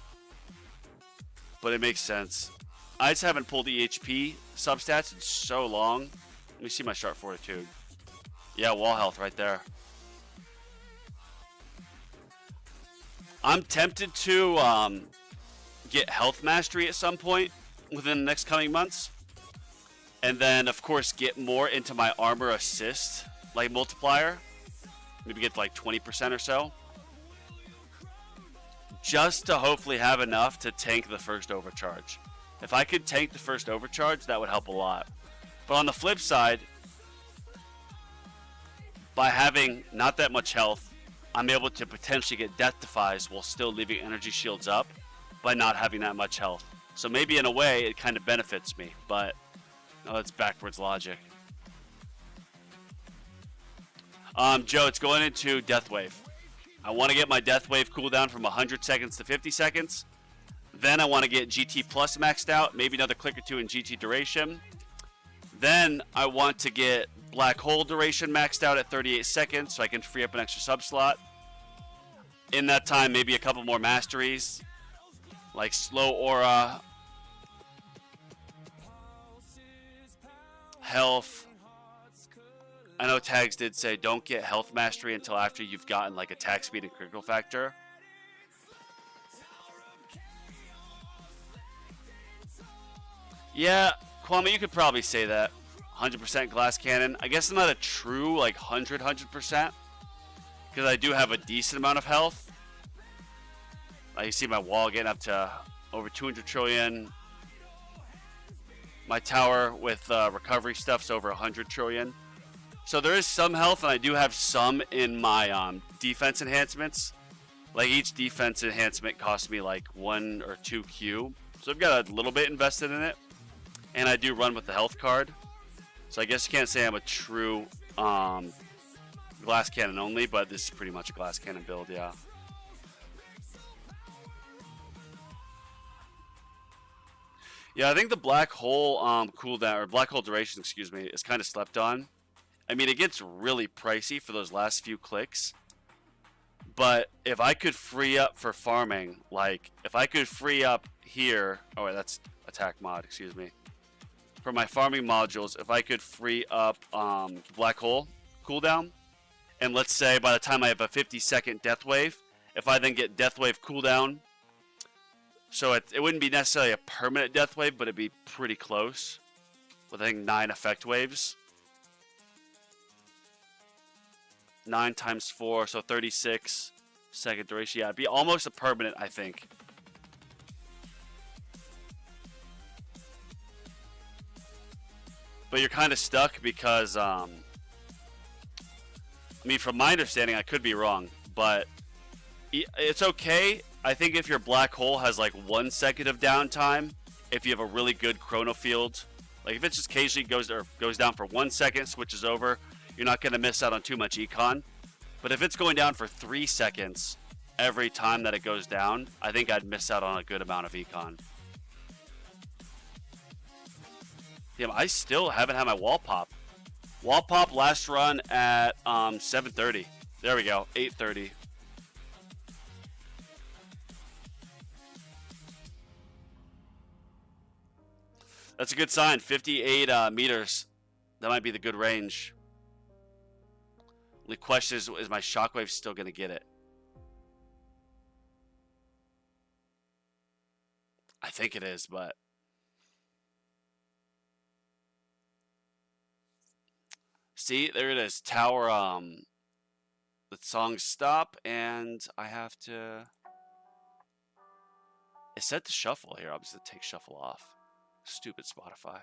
But it makes sense. I just haven't pulled EHP substats in so long. Let me see my Sharp Fortitude. Yeah, wall health right there. I'm tempted to get health mastery at some point within the next coming months. And then, of course, get more into my armor assist, like multiplier. Maybe get like 20% or so. Just to hopefully have enough to tank the first overcharge. If I could tank the first overcharge, that would help a lot. But on the flip side, by having not that much health, I'm able to potentially get death defies while still leaving energy shields up by not having that much health. So maybe in a way it kind of benefits me, but no, that's backwards logic. Joe, it's going into Death Wave. I want to get my Death Wave cooldown from 100 seconds to 50 seconds. Then I want to get GT Plus maxed out, maybe another click or two in GT duration. Then I want to get Black Hole duration maxed out at 38 seconds so I can free up an extra sub slot. In that time, maybe a couple more masteries, like Slow Aura, Health. I know tags did say don't get health mastery until after you've gotten like attack speed and critical factor. Yeah, Kwame, you could probably say that. 100% glass cannon. I guess I'm not a true like 100% because I do have a decent amount of health. You see my wall getting up to over 200 trillion. My tower with recovery stuff's over 100 trillion. So there is some health, and I do have some in my defense enhancements. Like each defense enhancement costs me like 1 or 2 Q. So I've got a little bit invested in it. And I do run with the health card. So I guess you can't say I'm a true glass cannon only, but this is pretty much a glass cannon build, yeah. Yeah, I think the black hole cooldown, or black hole duration, excuse me, is kind of slept on. I mean, it gets really pricey for those last few clicks. But if I could free up for farming, like, if I could free up here, oh wait, that's attack mod, excuse me. For my farming modules, if I could free up black hole cooldown, and let's say by the time I have a 50-second death wave, if I then get death wave cooldown, so it wouldn't be necessarily a permanent death wave, but it'd be pretty close, with I think 9 effect waves. 9 times 4, so 36 second duration. Yeah, it'd be almost a permanent, I think. But you're kind of stuck because, I mean, from my understanding, I could be wrong, but it's okay. I think if your black hole has like 1 second of downtime, if you have a really good chrono field, Like if it's just occasionally goes down for 1 second, switches over, you're not going to miss out on too much econ. But if it's going down for 3 seconds every time that it goes down, I think I'd miss out on a good amount of econ. Damn, I still haven't had my wall pop. Wall pop last run at 7:30. There we go, 8:30. That's a good sign. 58 meters. That might be the good range. The question is my shockwave still going to get it? I think it is, but see, there it is. Tower. The songs stop, and I have to. It's set to shuffle here. I'm just gonna take shuffle off. Stupid Spotify.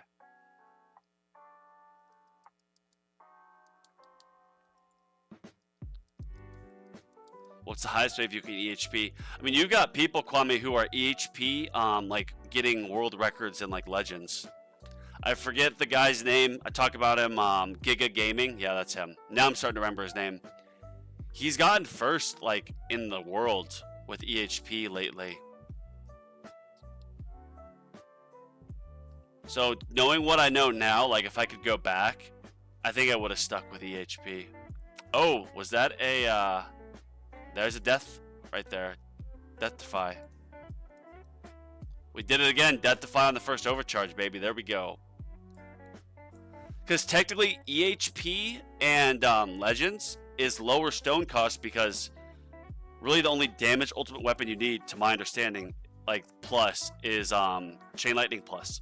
What's the highest wave you can EHP? I mean, you got people, Kwame, who are EHP, like getting world records in like Legends. I forget the guy's name. I talk about him, Giga Gaming. Yeah, that's him. Now I'm starting to remember his name. He's gotten first, like, in the world with EHP lately. So, knowing what I know now, like, if I could go back, I think I would have stuck with EHP. Oh, was that a, there's a death right there. Death Defy. We did it again. Death Defy on the first overcharge, baby. There we go. Because technically, EHP and Legends is lower stone cost because really the only damage ultimate weapon you need, to my understanding, like plus, is Chain Lightning Plus.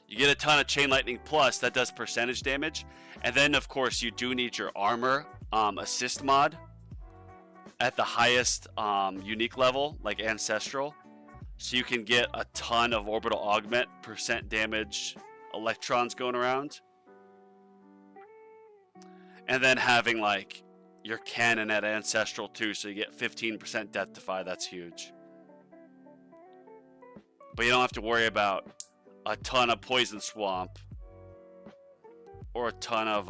You get a ton of Chain Lightning Plus that does percentage damage, and then of course you do need your armor assist mod at the highest unique level, like Ancestral, so you can get a ton of orbital augment, percent damage, electrons going around. And then having like your cannon at Ancestral too, so you get 15% Death Defy. That's huge. But you don't have to worry about a ton of Poison Swamp or a ton of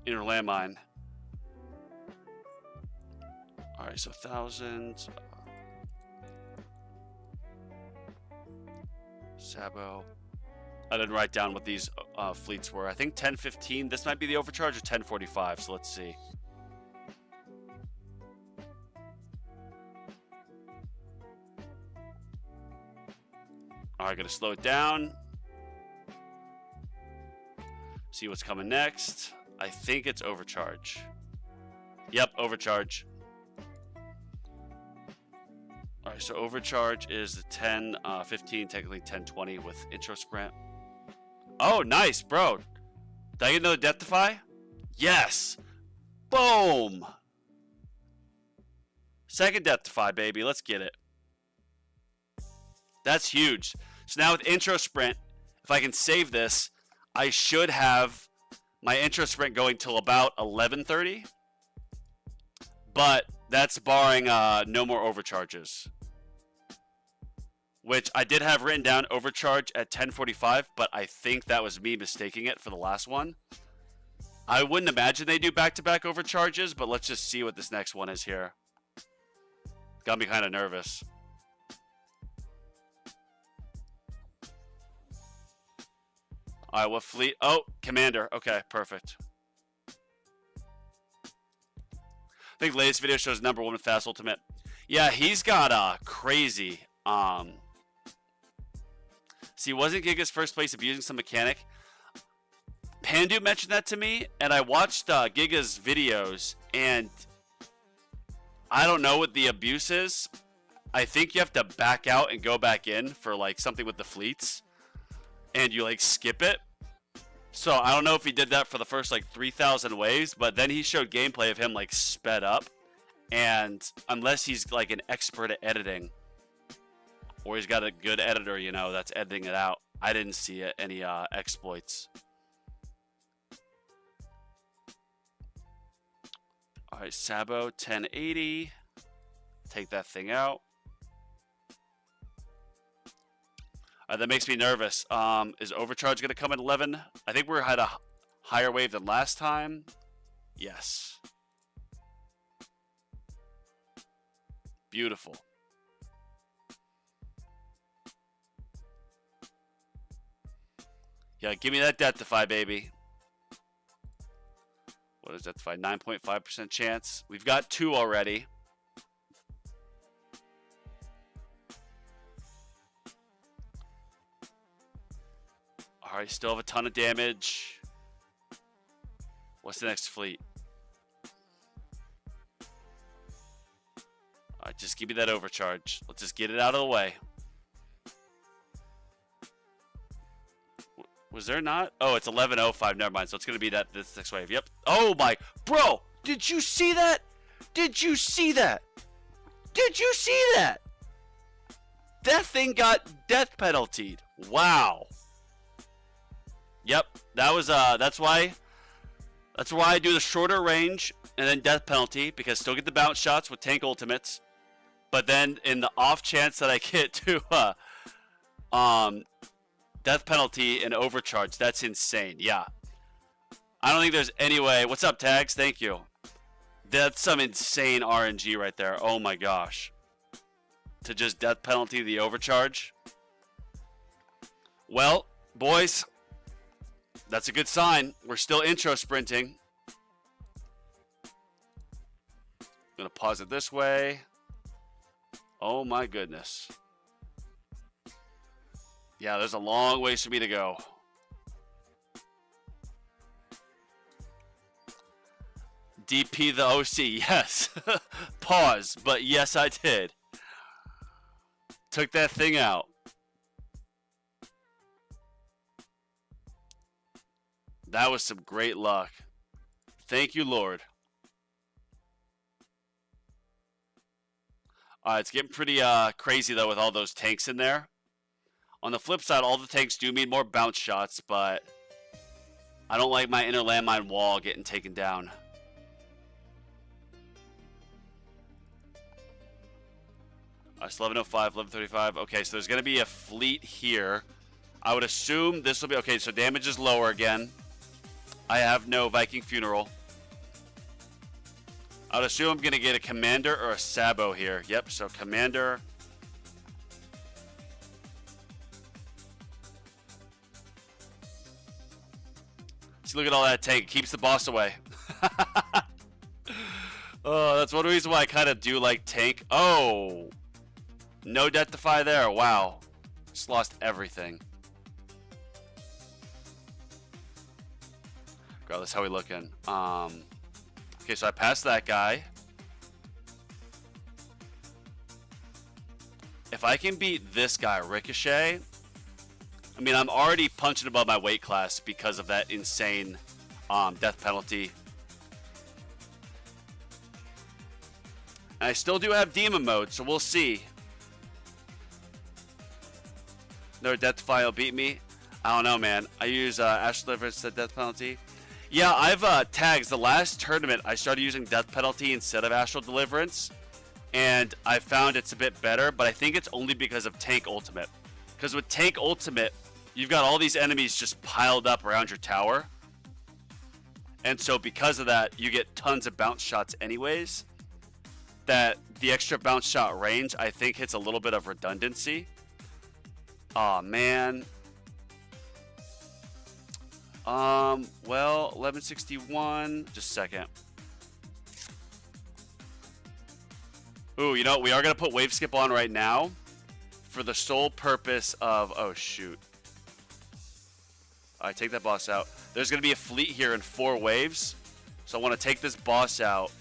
Inner Landmine. Alright, so 1,000 Sabo. I didn't write down what these fleets were. I think 10:15. This might be the overcharge, or 10:45. So let's see. All right, gonna slow it down. See what's coming next. I think it's overcharge. Yep, overcharge. All right, so overcharge is the 10:15, technically 10:20 with intro sprint. Oh, nice, bro. Did I get another Death Defy? Yes. Boom. Second Death Defy, baby. Let's get it. That's huge. So now with intro sprint, if I can save this, I should have my intro sprint going till about 11:30. But that's barring no more overcharges. Which I did have written down overcharge at 10:45, but I think that was me mistaking it for the last one. I wouldn't imagine they do back-to-back overcharges, but let's just see what this next one is here. Got me kind of nervous. All right, what fleet? Oh, Commander. Okay, perfect. I think latest video shows number 1 with Fast Ultimate. Yeah, he's got crazy. See, wasn't Giga's first place abusing some mechanic? Pandu mentioned that to me, and I watched Giga's videos, and I don't know what the abuse is. I think you have to back out and go back in for like something with the fleets, and you like skip it. So I don't know if he did that for the first like 3,000 waves, but then he showed gameplay of him like sped up, and unless he's like an expert at editing, or he's got a good editor, you know, that's editing it out, I didn't see it, any exploits. All right, Sabo 1080. Take that thing out. That makes me nervous. Is overcharge going to come at 11? I think we had a higher wave than last time. Yes. Beautiful. Yeah, give me that death defy, baby. What is death defy? 9.5% chance. We've got 2 already. Alright, still have a ton of damage. What's the next fleet? Alright, just give me that overcharge. Let's just get it out of the way. Was there not? Oh, it's 11:05. Never mind. So it's going to be this next wave. Yep. Oh, my. Bro, did you see that? Did you see that? Did you see that? That thing got death penaltied. Wow. Yep. That was, that's why I do the shorter range and then death penalty, because still get the bounce shots with tank ultimates. But then in the off chance that I get to, death penalty and overcharge. That's insane. Yeah. I don't think there's any way. What's up, Tags? Thank you. That's some insane RNG right there. Oh my gosh. To just death penalty the overcharge. Well, boys, that's a good sign. We're still intro sprinting. I'm going to pause it this way. Oh my goodness. Yeah, there's a long ways for me to go. DP the OC, yes. Pause, but yes, I did. Took that thing out. That was some great luck. Thank you, Lord. It's getting pretty crazy, though, with all those tanks in there. On the flip side, all the tanks do mean more bounce shots, but I don't like my inner landmine wall getting taken down. It's 11:05, 11:35. Okay, so there's going to be a fleet here. I would assume this will be... Okay, so damage is lower again. I have no Viking Funeral. I would assume I'm going to get a Commander or a Sabo here. Yep, so Commander... See, look at all that tank. It keeps the boss away. Oh, that's one reason why I kind of do like tank. Oh! No death defy there. Wow. Just lost everything. Regardless, how we looking? Okay, so I passed that guy. If I can beat this guy, Ricochet... I mean, I'm already punching above my weight class because of that insane death penalty. And I still do have demon mode, so we'll see. No death defy will beat me. I don't know, man. I use Astral Deliverance to death penalty. Yeah, I've tags. The last tournament, I started using death penalty instead of Astral Deliverance. And I found it's a bit better, but I think it's only because of tank ultimate. Because with tank ultimate, you've got all these enemies just piled up around your tower. And so because of that, you get tons of bounce shots anyways. That the extra bounce shot range, I think, hits a little bit of redundancy. Aw, man. Well, 1161. Just a second. Ooh, you know what? We are going to put wave skip on right now. For the sole purpose of... Oh, shoot. Alright, take that boss out. There's going to be a fleet here in 4 waves. So I want to take this boss out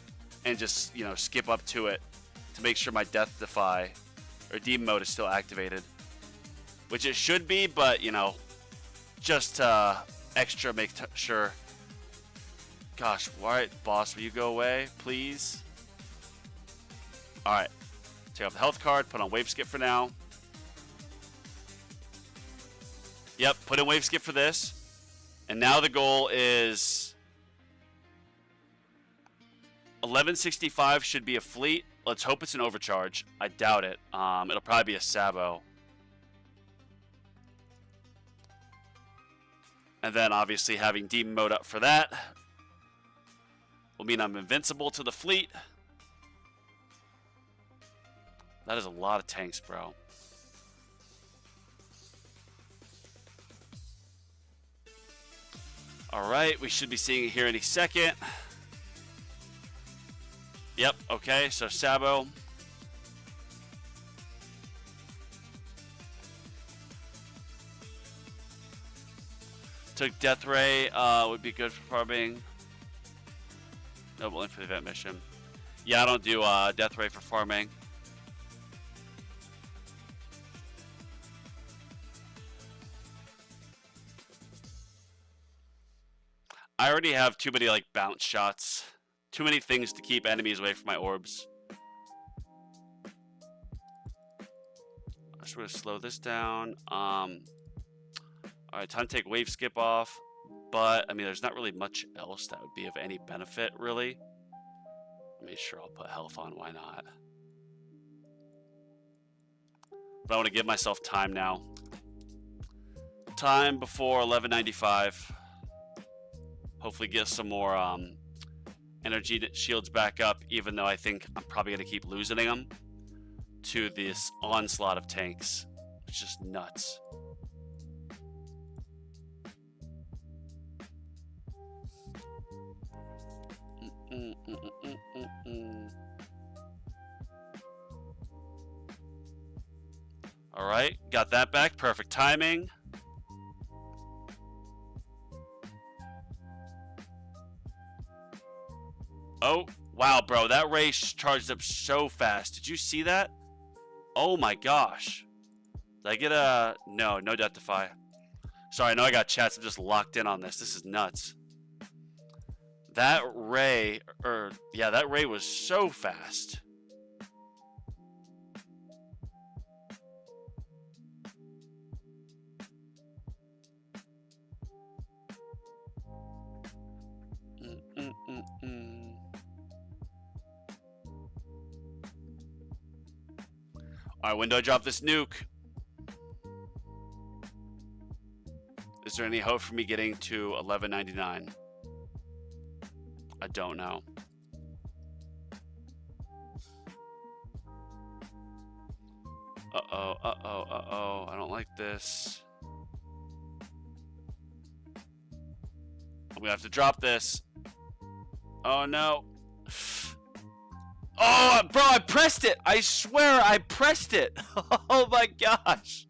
and just, you know, skip up to it to make sure my death defy or demon mode is still activated. Which it should be, but, you know, just extra make sure. Gosh, alright, boss, will you go away, please? Alright. Take off the health card, put on wave skip for now. Yep, put in wave skip for this. And now the goal is 1165 should be a fleet. Let's hope it's an overcharge. I doubt it. It'll probably be a Sabo. And then obviously having demon mode up for that will mean I'm invincible to the fleet. That is a lot of tanks, bro. Alright, we should be seeing it here any second. Yep, okay, so Sabo. Took Death Ray, would be good for farming. Noble in for the event mission. Yeah, I don't do Death Ray for farming. I already have too many like bounce shots. Too many things to keep enemies away from my orbs. I just want to slow this down. Alright, time to take wave skip off. But, I mean, there's not really much else that would be of any benefit, really. I mean, sure, I'll put health on. Why not? But I want to give myself time now. Time before 1195. Hopefully get some more energy shields back up, even though I think I'm probably going to keep losing them to this onslaught of tanks. It's just nuts. All right, got that back. Perfect timing. Oh, wow, bro. That race charged up so fast. Did you see that? Oh, my gosh. Did I get a... No, no death defy. Sorry, I know I got chats. I'm just locked in on this. This is nuts. That ray... yeah, that ray was so fast. All right, when do I drop this nuke? Is there any hope for me getting to 1199? I don't know. Uh-oh, uh-oh, uh-oh. I don't like this. I'm gonna have to drop this. Oh, no. Oh, bro, I pressed it. I swear I pressed it. Oh, my gosh.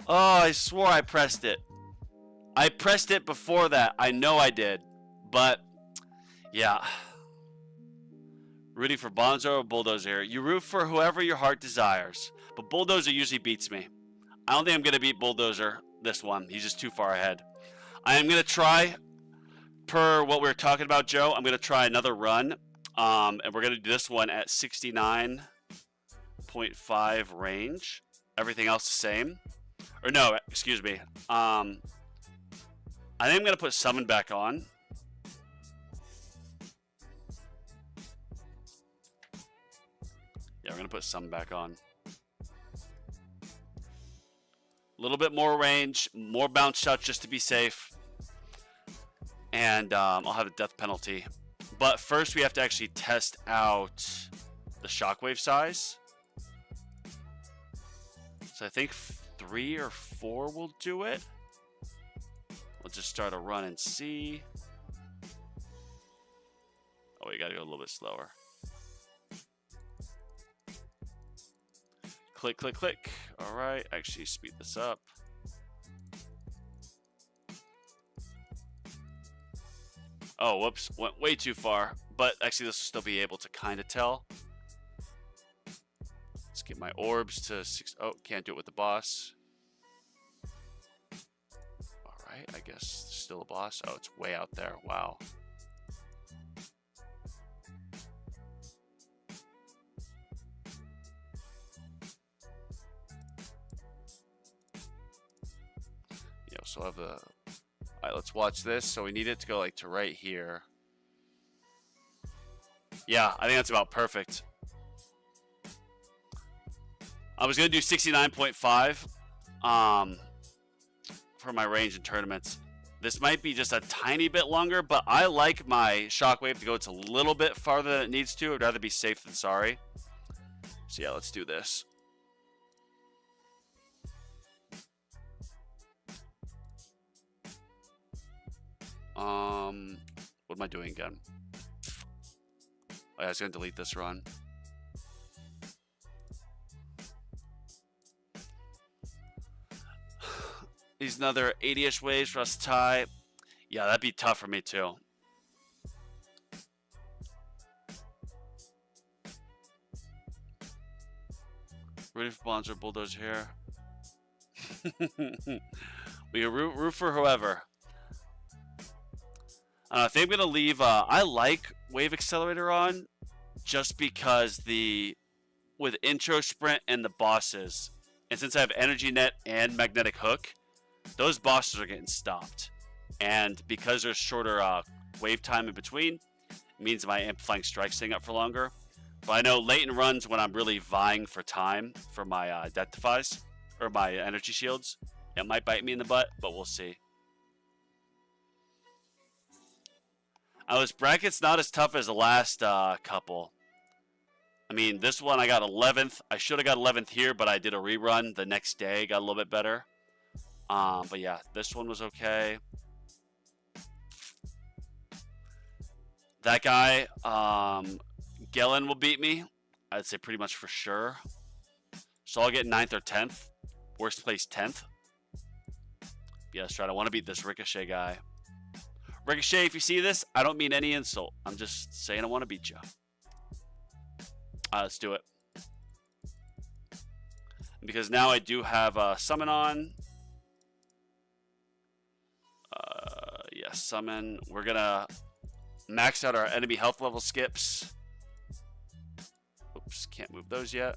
Oh, I swore I pressed it. I pressed it before that. I know I did. But, yeah. Rooting for Bonzo or Bulldozer. You root for whoever your heart desires. But Bulldozer usually beats me. I don't think I'm going to beat Bulldozer this one. He's just too far ahead. I am going to try, per what we were talking about, Joe, I'm going to try another run. And we're going to do this one at 69.5 range. Everything else the same. Or no, excuse me. I think I'm going to put summon back on. Yeah, we're going to put summon back on. A little bit more range, more bounce shots just to be safe. And I'll have a death penalty. But first we have to actually test out the shockwave size. So I think 3 or 4 will do it. We'll just start a run and see. Oh, you gotta go a little bit slower. Click, click, click. All right, actually speed this up. Oh, whoops, went way too far. But actually this will still be able to kind of tell. Let's get my orbs to 6. Oh, can't do it with the boss. All right, I guess still a boss. Oh, it's way out there. Wow. Yeah, so I have the... All right, let's watch this. So we need it to go like to right here. Yeah, I think that's about perfect. I was going to do 69.5 for my range in tournaments. This might be just a tiny bit longer, but I like my shockwave to go just a little bit farther than it needs to. I'd rather be safe than sorry. So yeah, let's do this. What am I doing again? Oh, I was gonna delete this run. These another 80-ish waves for us to tie. Yeah, that'd be tough for me too. Ready for Bonzer Bulldozer here. We can root for whoever. I think I'm gonna leave. I like Wave Accelerator on, just because with intro sprint and the bosses, and since I have Energy Net and Magnetic Hook, those bosses are getting stopped, and because there's shorter wave time in between, it means my amplifying strikes staying up for longer. But I know late in runs when I'm really vying for time for my death defies or my energy shields, it might bite me in the butt, but we'll see. This bracket's not as tough as the last couple. I mean, this one I got 11th. I should have got 11th here, but I did a rerun the next day. Got a little bit better. But yeah, this one was okay. That guy, Gellen will beat me. I'd say pretty much for sure. So I'll get 9th or 10th. Worst place 10th. Yeah, let's try. I want to beat this Ricochet guy. Ricochet, if you see this, I don't mean any insult. I'm just saying I want to beat you. Let's do it. Because now I do have Summon on. Yeah, Summon. We're going to max out our enemy health level skips. Oops, can't move those yet.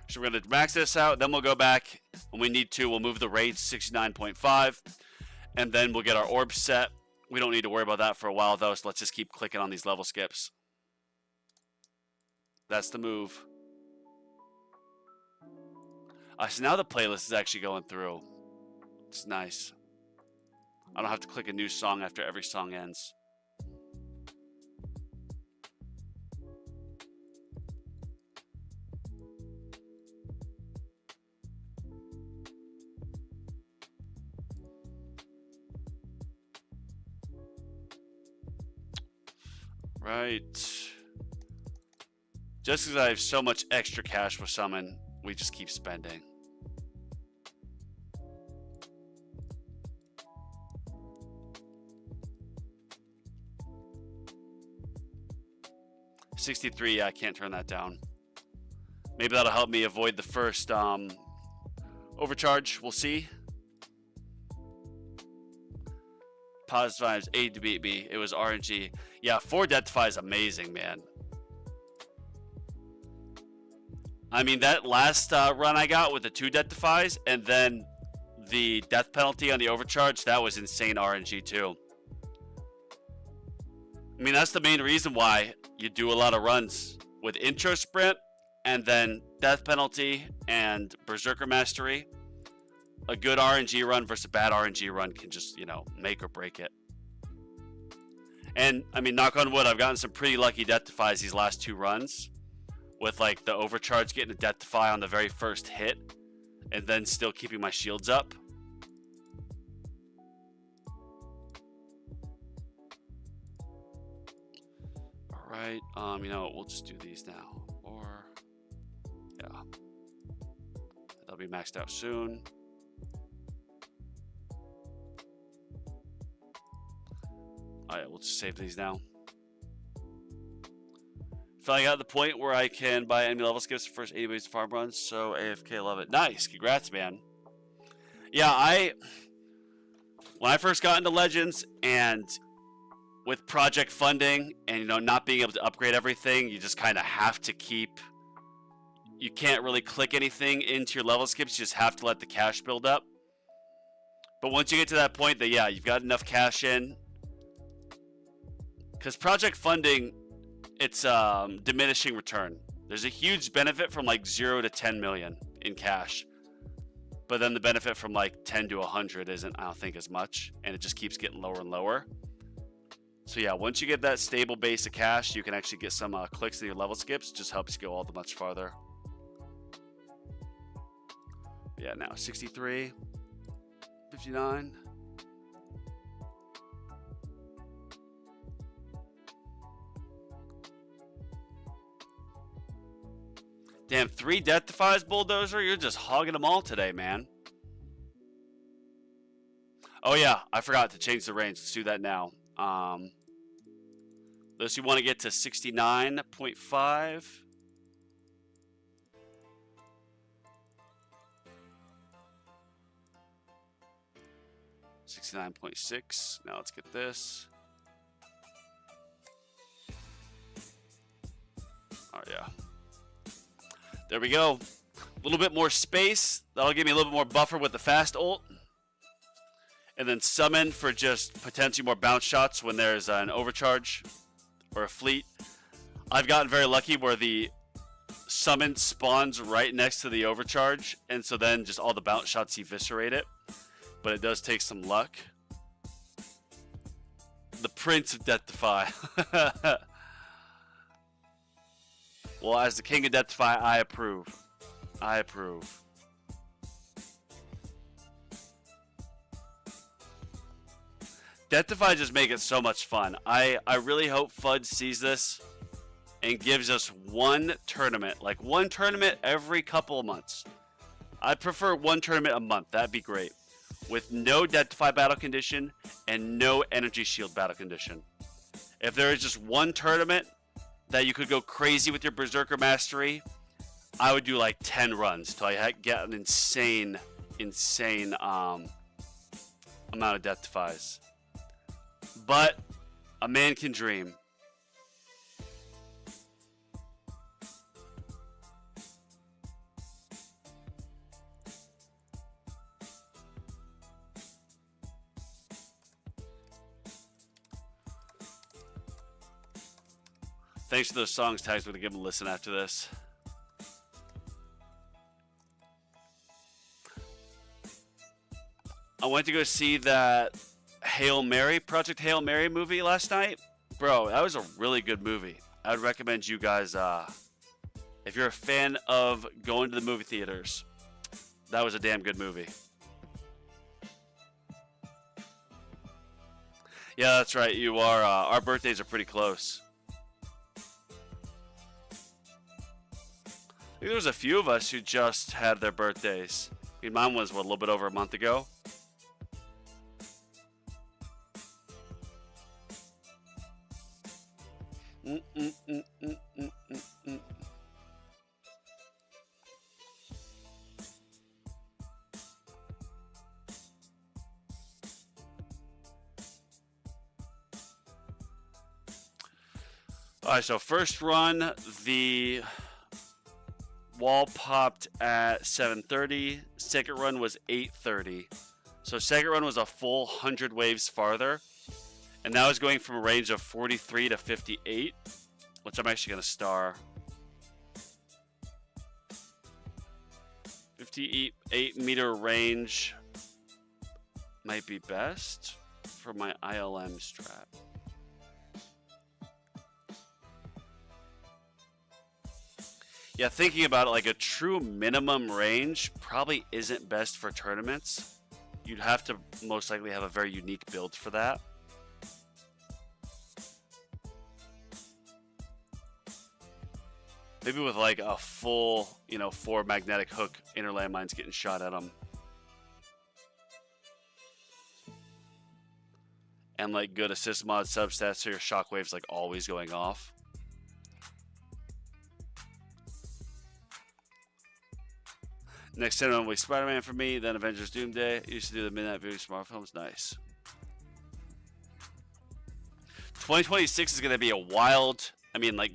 So we're going to max this out, then we'll go back. When we need to, we'll move the rage 69.5, and then we'll get our orb set. We don't need to worry about that for a while, though, so let's just keep clicking on these level skips. That's the move. So now the playlist is actually going through. It's nice. I don't have to click a new song after every song ends. Right. Just because I have so much extra cash for Summon, we just keep spending. $63, yeah, I can't turn that down. Maybe that'll help me avoid the first overcharge. We'll see. Positive vibes, 8 to beat me. It was RNG. Yeah, 4 death defy is amazing, man. I mean, that last run I got with the 2 death defies and then the death penalty on the overcharge, that was insane RNG too. I mean, that's the main reason why you do a lot of runs with intro sprint and then death penalty and berserker mastery. A good RNG run versus a bad RNG run can just, you know, make or break it. And, I mean, knock on wood, I've gotten some pretty lucky death defies these last 2 runs. With, like, the overcharge getting a death defy on the very first hit. And then still keeping my shields up. Alright, you know what, we'll just do these now. Or, yeah. That'll be maxed out soon. Alright, we'll just save these now. Finally got to the point where I can buy enemy level skips for first 80 waves farm runs, so AFK love it. Nice, congrats, man. Yeah, when I first got into Legends and with project funding and, you know, not being able to upgrade everything, you just kind of have to keep, you can't really click anything into your level skips, you just have to let the cash build up. But once you get to that point that, yeah, you've got enough cash in, because project funding, it's diminishing return. There's a huge benefit from like 0 to 10 million in cash. but then the benefit from like 10 to 100 isn't, I don't think, as much, and it just keeps getting lower and lower. So yeah, once you get that stable base of cash, you can actually get some clicks in your level skips. Just helps you go all the much farther. Yeah, now 63, 59. Damn, 3 death defies, Bulldozer. You're just hogging them all today, man. Oh yeah, I forgot to change the range. Let's do that now. Unless you want to get to 69.5. $69.6. Now let's get this. Oh yeah. There we go. A little bit more space. That'll give me a little bit more buffer with the fast ult. And then summon for just potentially more bounce shots when there's an overcharge or a fleet. I've gotten very lucky where the summon spawns right next to the overcharge, and so then just all the bounce shots eviscerate it. But it does take some luck. The Prince of Death Defy. Well, as the King of Death Defy, I approve. I approve. Death Defy just make it so much fun. I really hope FUD sees this and gives us one tournament. Like one tournament every couple of months. I'd prefer one tournament a month. That'd be great. With no Death Defy battle condition and no energy shield battle condition. If there is just one tournament that you could go crazy with your Berserker Mastery, I would do like 10 runs till I get an insane amount of Death Defies. But a man can dream. Thanks for those songs tags. We're going to give them a listen after this. I went to go see that Hail Mary, Project Hail Mary movie last night. Bro, that was a really good movie. I would recommend you guys, if you're a fan of going to the movie theaters, that was a damn good movie. Yeah, that's right. You are. Our birthdays are pretty close. I think there was a few of us who just had their birthdays. I mean, mine was, what, a little bit over a month ago? Alright, so first run, the wall popped at 7:30. Second run was 8:30. So second run was a full 100 waves farther. And now it's going from a range of 43 to 58, which I'm actually going to star. 58 meter range might be best for my ILM strap. Yeah, thinking about it, like a true minimum range probably isn't best for tournaments. You'd have to most likely have a very unique build for that. Maybe with like a full, 4 magnetic hook inner landmines getting shot at them. And like good assist mod substats so your shockwave's like always going off. Next time will be Spider-Man for me, then Avengers Doomsday. Used to do the Midnight View Smart Films. Nice. 2026 is going to be a wild,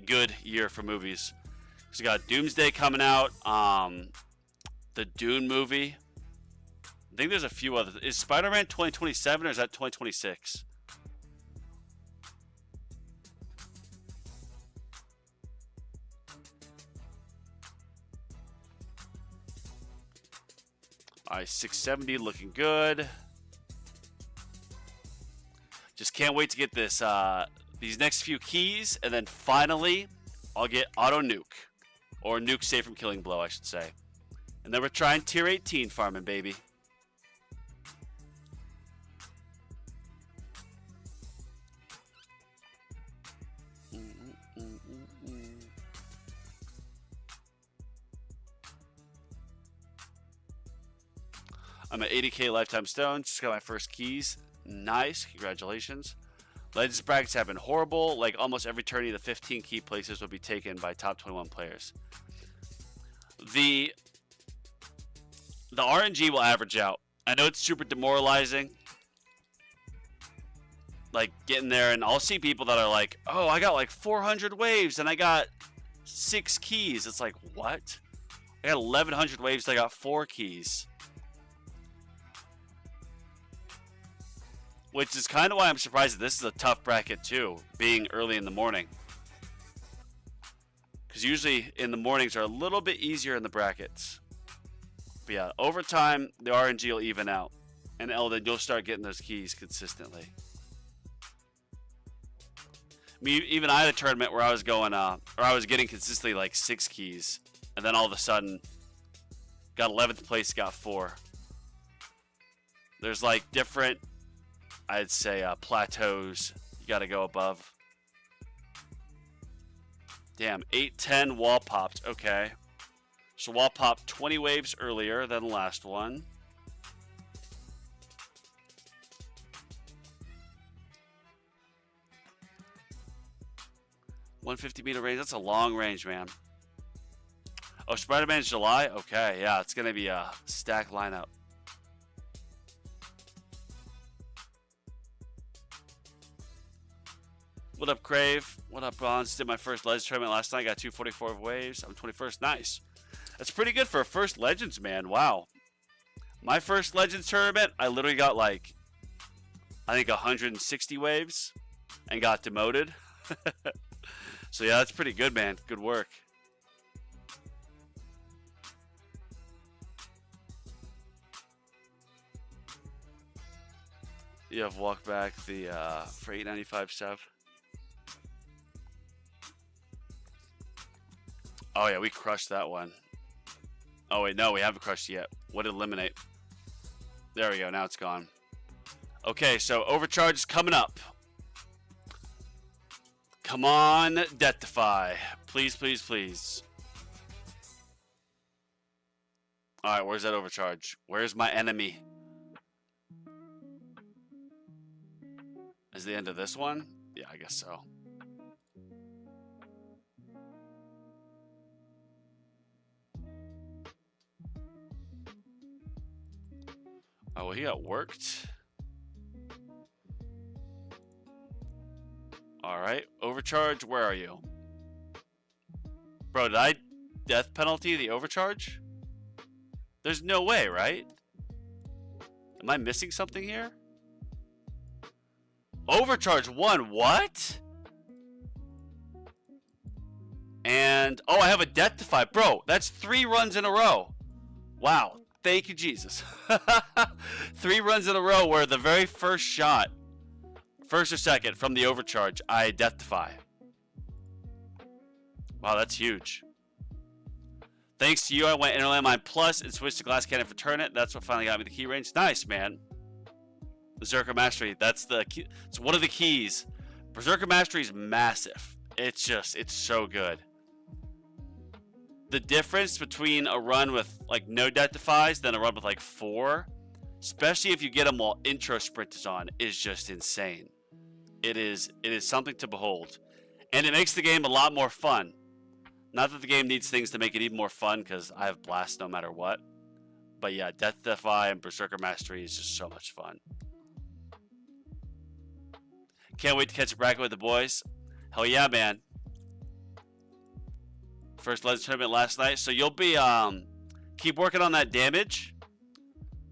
good year for movies. So we got Doomsday coming out, the Dune movie. I think there's a few others. Is Spider-Man 2027 or is that 2026? All right, 670 looking good. Just can't wait to get this these next few keys, and then finally I'll get auto nuke, or nuke safe from killing blow, I should say. And then we're trying tier 18 farming, baby. I'm at 80k lifetime stones. Just got my first keys. Nice. Congratulations. Legends brackets have been horrible. Like almost every tourney, the 15 key places will be taken by top 21 players. The RNG will average out. I know it's super demoralizing. Like getting there, and I'll see people that are like, oh, I got like 400 waves and I got 6 keys. It's like, what? I got 1100 waves and I got 4 keys. Which is kind of why I'm surprised that this is a tough bracket too, being early in the morning. Because usually in the mornings are a little bit easier in the brackets. But yeah, over time, the RNG will even out. And Eldon, you'll start getting those keys consistently. I mean, even I had a tournament where I was going, or I was getting consistently like 6 keys. And then all of a sudden, got 11th place, got 4. There's like different, I'd say, plateaus you got to go above. Damn, 810 wall popped. Okay. So wall popped 20 waves earlier than the last one. $150-meter range. That's a long range, man. Oh, Spider-Man's July? Okay, yeah, it's going to be a stacked lineup. What up, Crave? What up, Bonz? Did my first Legends tournament last night. Got 244 waves. I'm 21st. Nice. That's pretty good for a first Legends, man. Wow. My first Legends tournament, I literally got like, I think 160 waves and got demoted. So yeah, that's pretty good, man. Good work. You have walked back the for 895 stuff. Oh yeah, we crushed that one. Oh wait, no, we haven't crushed yet. What did eliminate? There we go, now it's gone. Okay, so overcharge is coming up. Come on, Deathify. Please, please, please. Alright, where's that overcharge? Where's my enemy? Is the end of this one? Yeah, I guess so. Oh, well, he got worked. Alright, overcharge, where are you? Bro, did I death penalty the overcharge? There's no way, right? Am I missing something here? Overcharge 1, what? And, oh, I have a Deathify. Bro, that's 3 runs in a row. Wow, thank you, Jesus. 3 runs in a row where the very first shot, first or second from the overcharge, I Deathify. Wow, that's huge. Thanks to you, I went Inner Landmine Plus and switched to Glass Cannon for Turnet. That's what finally got me the key range. Nice, man. Berserker Mastery, that's the key. It's one of the keys. Berserker Mastery is massive. It's just, it's so good. The difference between a run with like no Death-Defies than a run with like 4, especially if you get them while intro sprint is on, is just insane. It is something to behold. And it makes the game a lot more fun. Not that the game needs things to make it even more fun, because I have blast no matter what. But yeah, Death-Defy and Berserker Mastery is just so much fun. Can't wait to catch a bracket with the boys. Hell yeah, man. First Legends tournament last night. So you'll be, keep working on that damage,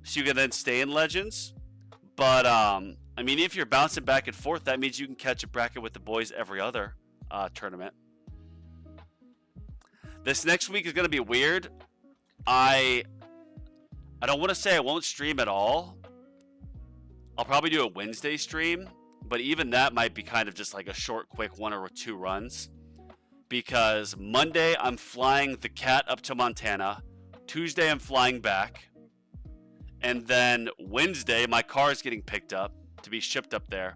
so you can then stay in Legends. But, I mean, if you're bouncing back and forth, that means you can catch a bracket with the boys every other tournament. This next week is going to be weird. I I don't want to say I won't stream at all. I'll probably do a Wednesday stream, but even that might be kind of just like a short, quick 1 or 2 runs. Because Monday, I'm flying the cat up to Montana. Tuesday, I'm flying back. And then Wednesday, my car is getting picked up to be shipped up there.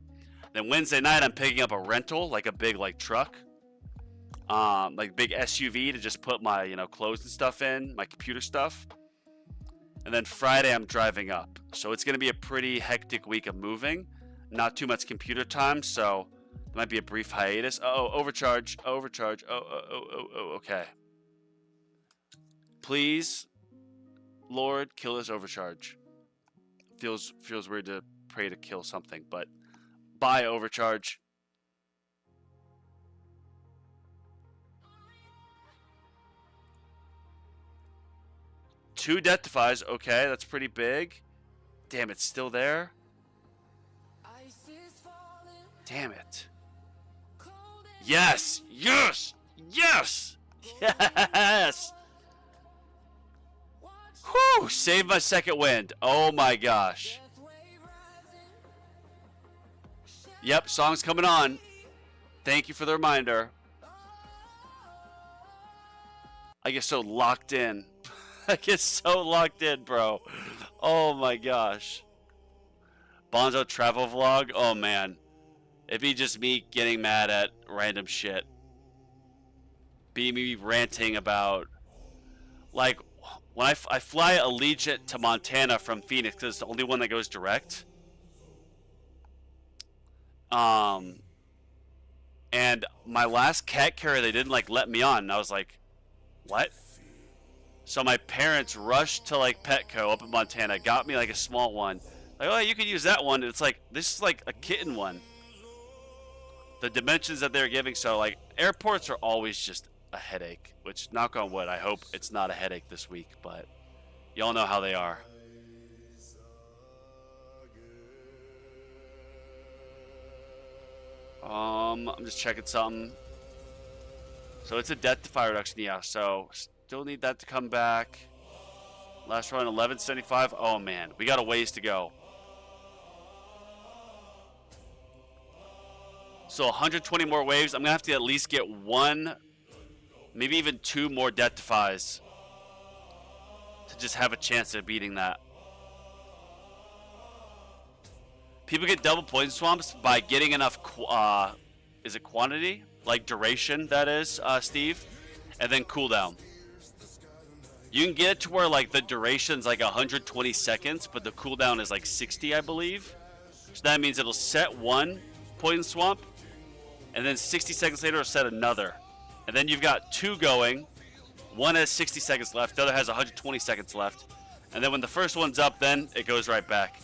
Then Wednesday night, I'm picking up a rental, like a big like truck. Like big SUV to just put my, clothes and stuff in, my computer stuff. And then Friday, I'm driving up. So it's going to be a pretty hectic week of moving. Not too much computer time, so there might be a brief hiatus. Oh, overcharge. Overcharge. Oh, okay. Please, Lord, kill this overcharge. Feels weird to pray to kill something, but bye, overcharge. Two death defies. Okay, that's pretty big. Damn, it's still there. Damn it. Yes! Yes! Yes! Yes! Whew! Save my second wind. Oh my gosh. Yep, song's coming on. Thank you for the reminder. I get so locked in. I get so locked in, bro. Oh my gosh. Bonzo travel vlog? Oh man. It'd be just me getting mad at random shit. Be me ranting about, like, when I fly Allegiant to Montana from Phoenix, because it's the only one that goes direct. And my last cat carrier, they didn't like let me on. And I was like, what? So my parents rushed to like Petco up in Montana, got me like a small one. Like, oh, you can use that one. And it's like, this is like a kitten one. The dimensions that they're giving, so like airports are always just a headache, which, knock on wood, I hope it's not a headache this week, but y'all know how they are. I'm just checking something. So it's a death defy reduction, yeah, so still need that to come back. Last run 1175. Oh man, we got a ways to go. So 120 more waves. I'm going to have to at least get 1, maybe even 2 more death defies to just have a chance of beating that. People get double poison swamps by getting enough, is it quantity? Like duration, that is, Steve? And then cooldown. You can get it to where like the duration's like 120 seconds, but the cooldown is like 60, I believe. So that means it'll set 1 poison swamp, and then 60 seconds later it'll set another. And then you've got 2 going. One has 60 seconds left, the other has 120 seconds left. And then when the first one's up, then it goes right back.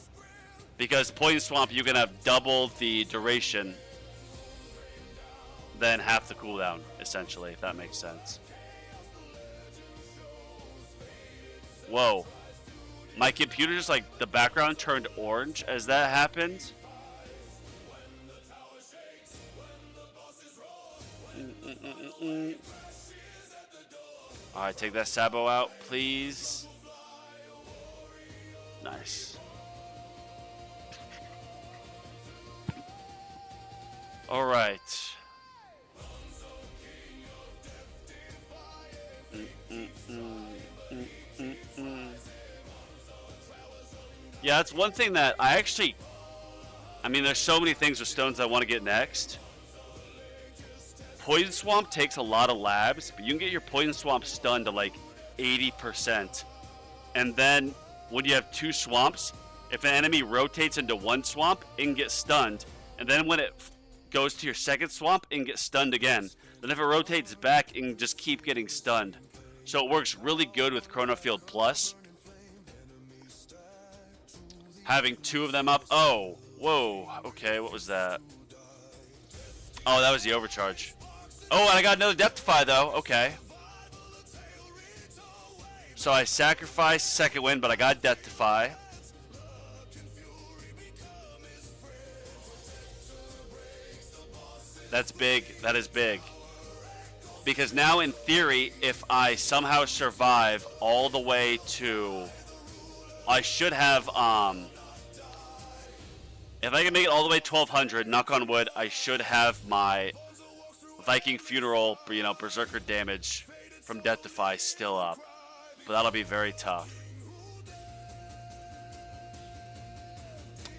Because Poison Swamp, you can have double the duration than half the cooldown, essentially, if that makes sense. Whoa. My computer just, like, the background turned orange as that happened. Alright, take that Sabo out, please. Nice. Alright. Yeah, that's one thing that I mean, there's so many things with stones I want to get next. Poison Swamp takes a lot of labs, but you can get your Poison Swamp stunned to like 80%. And then when you have 2 swamps, if an enemy rotates into 1 swamp, it can get stunned. And then when it goes to your second swamp, it can get stunned again. Then if it rotates back, it can just keep getting stunned. So it works really good with Chrono Field Plus. Having 2 of them up. Oh, whoa. Okay, what was that? Oh, that was the overcharge. Oh, and I got another Death Defy, though. Okay. So I sacrificed second win, but I got Death Defy. That's big. That is big. Because now, in theory, if I somehow survive all the way to I should have, if I can make it all the way 1200, knock on wood, I should have my Viking Funeral, you know, Berserker damage from Death Defy still up. But that'll be very tough.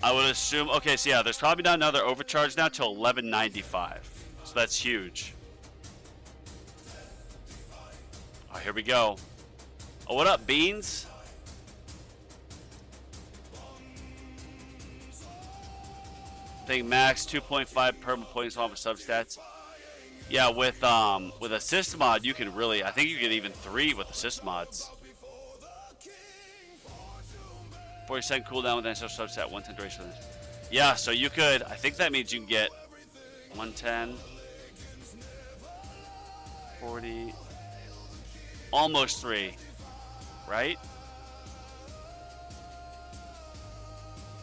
I would assume, okay, so yeah, there's probably not another overcharge now till 1195. So that's huge. Oh, here we go. Oh, what up, Beans? I think max 2.5 perma points on with substats. Yeah, with assist mod, you can really, I think you get even 3 with assist mods. 40% cooldown with ancestral substat, 110 duration. Yeah, so you could, I think that means you can get 110, 40, almost 3, right?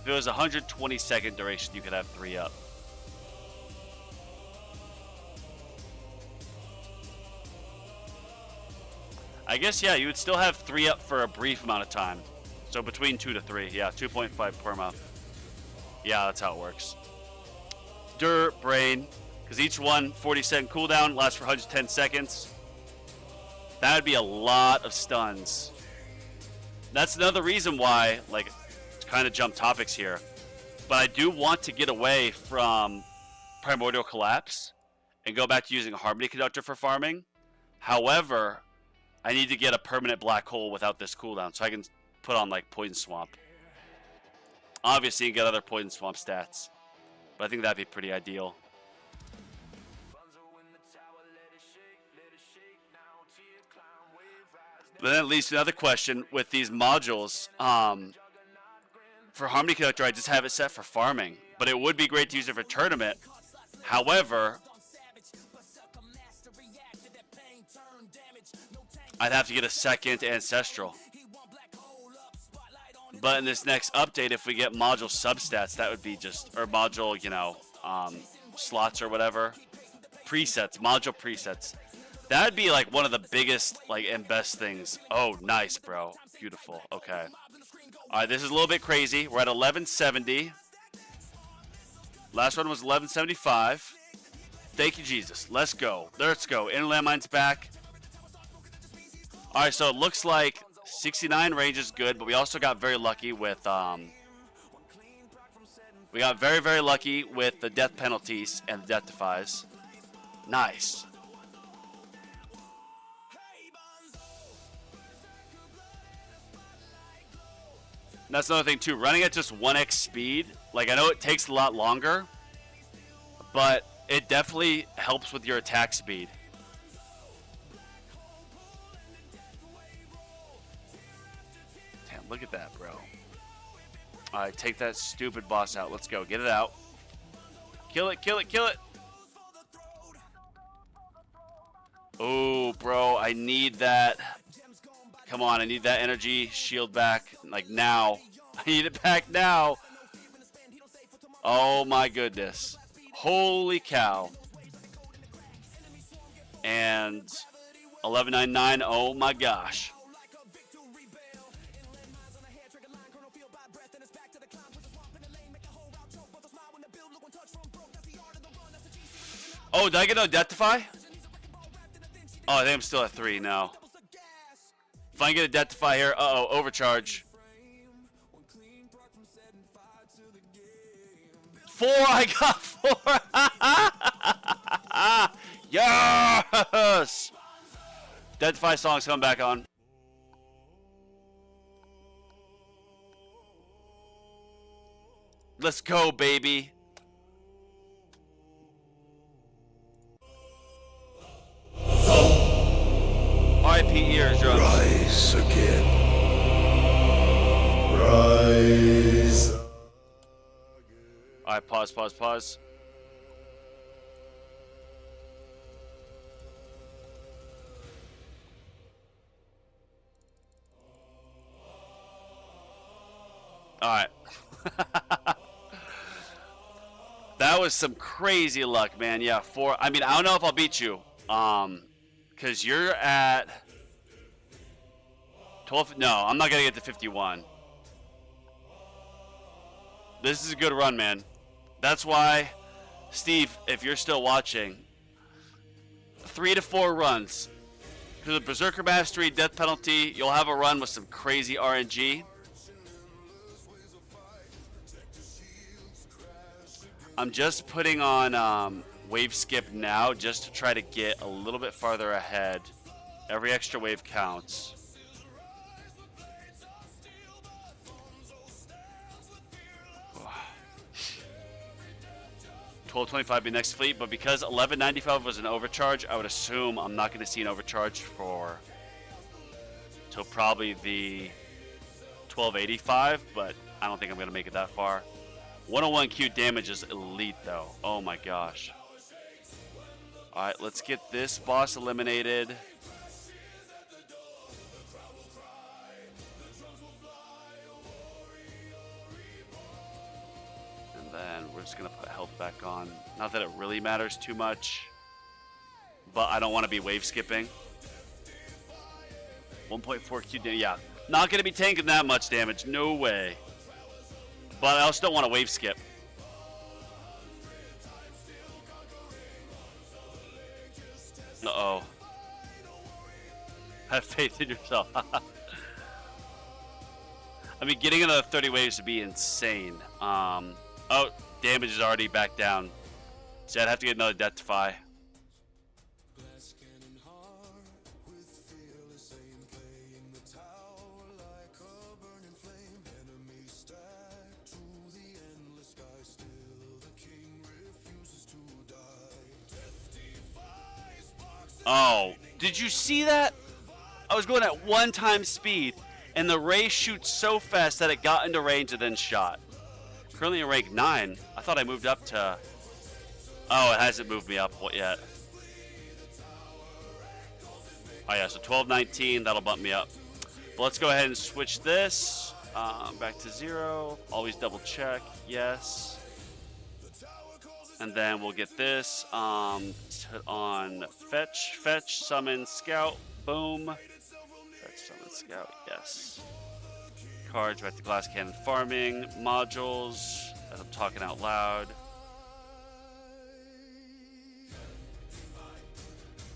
If it was 120-second duration, you could have 3 up. I guess, yeah, you would still have 3 up for a brief amount of time. So between 2 to 3, yeah, 2.5 perma. Yeah, that's how it works. Brain, because each one 40-second cooldown lasts for 110 seconds. That would be a lot of stuns. That's another reason why, like, kind of jump topics here, but I do want to get away from Primordial Collapse and go back to using a Harmony Conductor for farming. However, I need to get a permanent black hole without this cooldown, so I can put on like Poison Swamp. Obviously, you can get other Poison Swamp stats, but I think that'd be pretty ideal. But then it leads to another question with these modules. For Harmony Conductor, I just have it set for farming, but it would be great to use it for tournament. However, I'd have to get a second Ancestral. But in this next update, if we get module substats, that would be just, or module, you know, slots or whatever. Presets, module presets. That'd be like one of the biggest, like, and best things. Oh, nice, bro. Beautiful. Okay. All right, this is a little bit crazy. We're at 1170. Last one was 1175. Thank you, Jesus. Let's go. Let's go. Inner landmine's back. All right, so it looks like 69 range is good, but we also got very lucky with we got very lucky with the death penalties and the death defies. Nice. And that's another thing too. Running at just 1x speed, like I know it takes a lot longer, but it definitely helps with your attack speed. Look at that, bro. All right, take that stupid boss out. Let's go. Get it out. Kill it, kill it, kill it. Oh, bro, I need that. Come on, I need that energy shield back. Like, now. I need it back now. Oh, my goodness. Holy cow. And 1199. Oh, my gosh. Oh, did I get no Death Defy? Oh, I think I'm still at 3 now. If I can get a Death Defy here, uh-oh, overcharge. 4, I got 4. Yes! Death Defy song's coming back on. Let's go, baby. RIP eardrums. Rise again. Rise. Alright, pause. Alright. That was some crazy luck, man. Yeah, 4. I mean, I don't know if I'll beat you. Because you're at 12. No, I'm not going to get to 51. This is a good run, man. That's why, Steve, if you're still watching, 3 to 4 runs. Because the Berserker Mastery, Death Penalty, you'll have a run with some crazy RNG. I'm just putting on wave skip now just to try to get a little bit farther ahead. Every extra wave counts. 1225 be next fleet, but because 1195 was an overcharge, I would assume I'm not going to see an overcharge for till probably the 1285, but I don't think I'm going to make it that far. 101 Q damage is elite though. Oh my gosh. Alright, let's get this boss eliminated. And then we're just going to put health back on. Not that it really matters too much, but I don't want to be wave skipping. 1.4 Q damage. Yeah, not going to be tanking that much damage. No way. But I also don't want to wave skip. Uh-oh. Have faith in yourself. I mean, getting another 30 waves would be insane. Oh, damage is already back down. So I'd have to get another Deathify. Oh, did you see that? I was going at 1 times speed, and the ray shoots so fast that it got into range and then shot. Currently in rank 9. I thought I moved up to... Oh, it hasn't moved me up yet. Oh yeah, so 1219, that'll bump me up. But let's go ahead and switch this back to 0. Always double check, yes. And then we'll get this on fetch, summon, scout, boom. Fetch, summon, scout, yes. Cards, right to glass cannon farming, modules, as I'm talking out loud.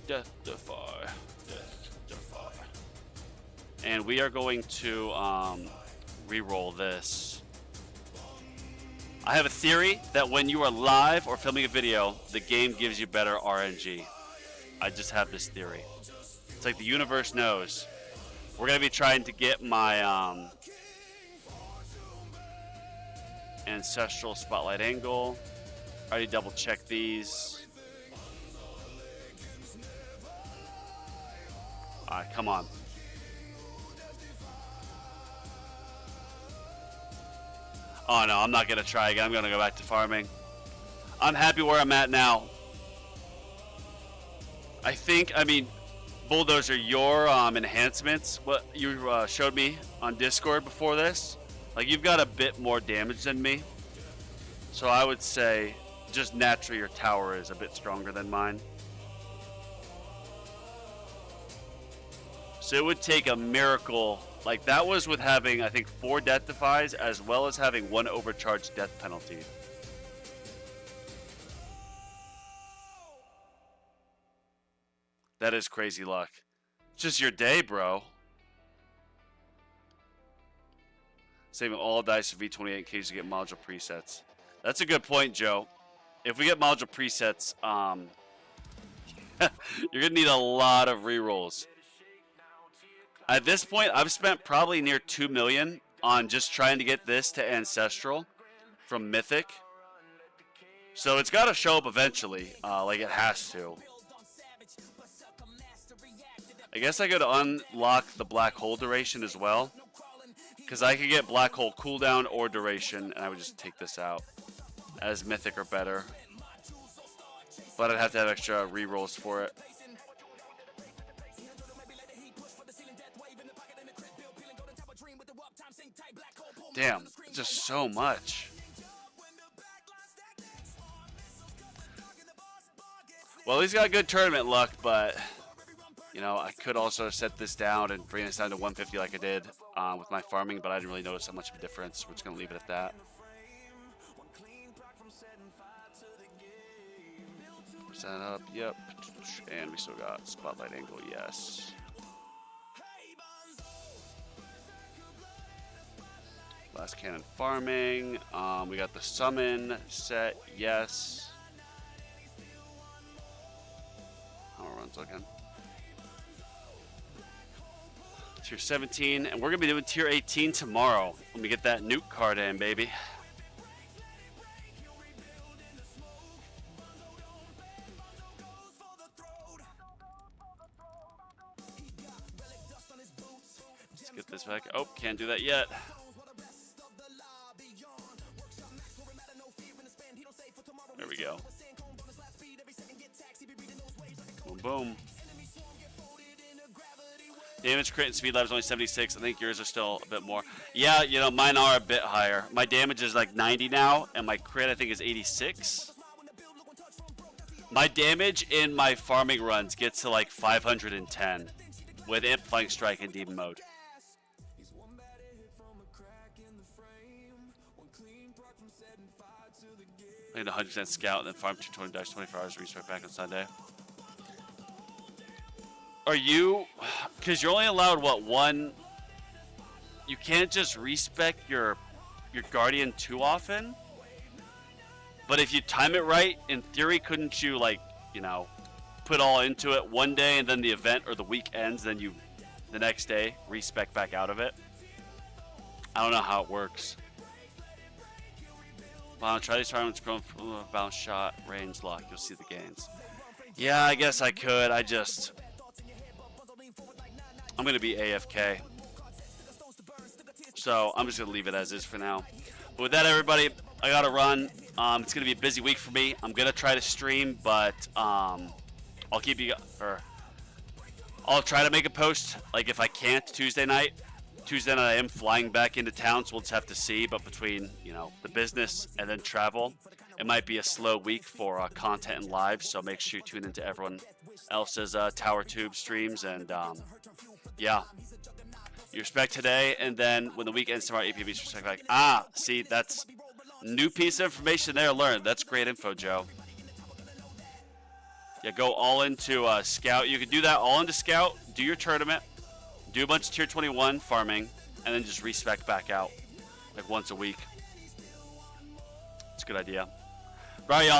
Deathify. And we are going to re-roll this. I have a theory that when you are live or filming a video, the game gives you better RNG. I just have this theory. It's like the universe knows. We're going to be trying to get my ancestral spotlight angle. I already double checked these. Alright, come on. Oh no, I'm not going to try again. I'm going to go back to farming. I'm happy where I'm at now. I mean, Bulldozer, your enhancements, what you showed me on Discord before this, like you've got a bit more damage than me. So I would say just naturally your tower is a bit stronger than mine. So it would take a miracle. Like that was with having, I think, 4 death defies as well as having 1 overcharged death penalty. That is crazy luck. It's just your day, bro. Saving all dice for V28 in case you get module presets. That's a good point, Joe. If we get module presets, you're gonna need a lot of rerolls. At this point, I've spent probably near 2 million on just trying to get this to Ancestral from Mythic. So it's got to show up eventually, like it has to. I guess I could unlock the black hole duration as well, because I could get black hole cooldown or duration, and I would just take this out as Mythic or better. But I'd have to have extra rerolls for it. Damn, just so much. Well, he's got good tournament luck, but you know, I could also set this down and bring this down to 150 like I did with my farming, but I didn't really notice how much of a difference. We're just gonna leave it at that. Is that up? Yep. And we still got spotlight angle, yes. Last cannon farming. We got the summon set, yes. How our runs looking? Tier 17, and we're gonna be doing tier 18 tomorrow when we get that nuke card in, baby. Let's get this back. Oh, can't do that yet. There we go. Boom, boom. Damage, crit, and speed level is only 76. I think yours are still a bit more. Yeah, you know, mine are a bit higher. My damage is like 90 now, and my crit, I think, is 86. My damage in my farming runs gets to like 510 with Amplifying Strike in Demon mode. I need 100% scout and then farm 220 dash 24 hours, restart back on Sunday. Are you, because you're only allowed, what, one, you can't just respec your Guardian too often? But if you time it right, in theory, couldn't you, like, you know, put all into it one day and then the event or the week ends, then you, the next day, respec back out of it? I don't know how it works. Wow, try these targets growing from bounce shot, range lock. You'll see the gains. Yeah, I guess I could. I'm going to be AFK. So I'm just going to leave it as is for now. But with that, everybody, I got to run. It's going to be a busy week for me. I'm going to try to stream, but I'll keep you, or I'll try to make a post, like if I can't, Tuesday night. Tuesday night I am flying back into town, so we'll just have to see. But between, you know, the business and then travel, it might be a slow week for content and live. So make sure you tune into everyone else's Tower Tube streams. And yeah, you respect today, and then when the week ends tomorrow, APBs respect back. Ah, see, that's new piece of information there learned. That's great info, Joe. Yeah, go all into Scout. You can do that all into Scout, do your tournament, do a bunch of tier 21 farming, and then just respec back out like once a week. It's a good idea. Right, y'all.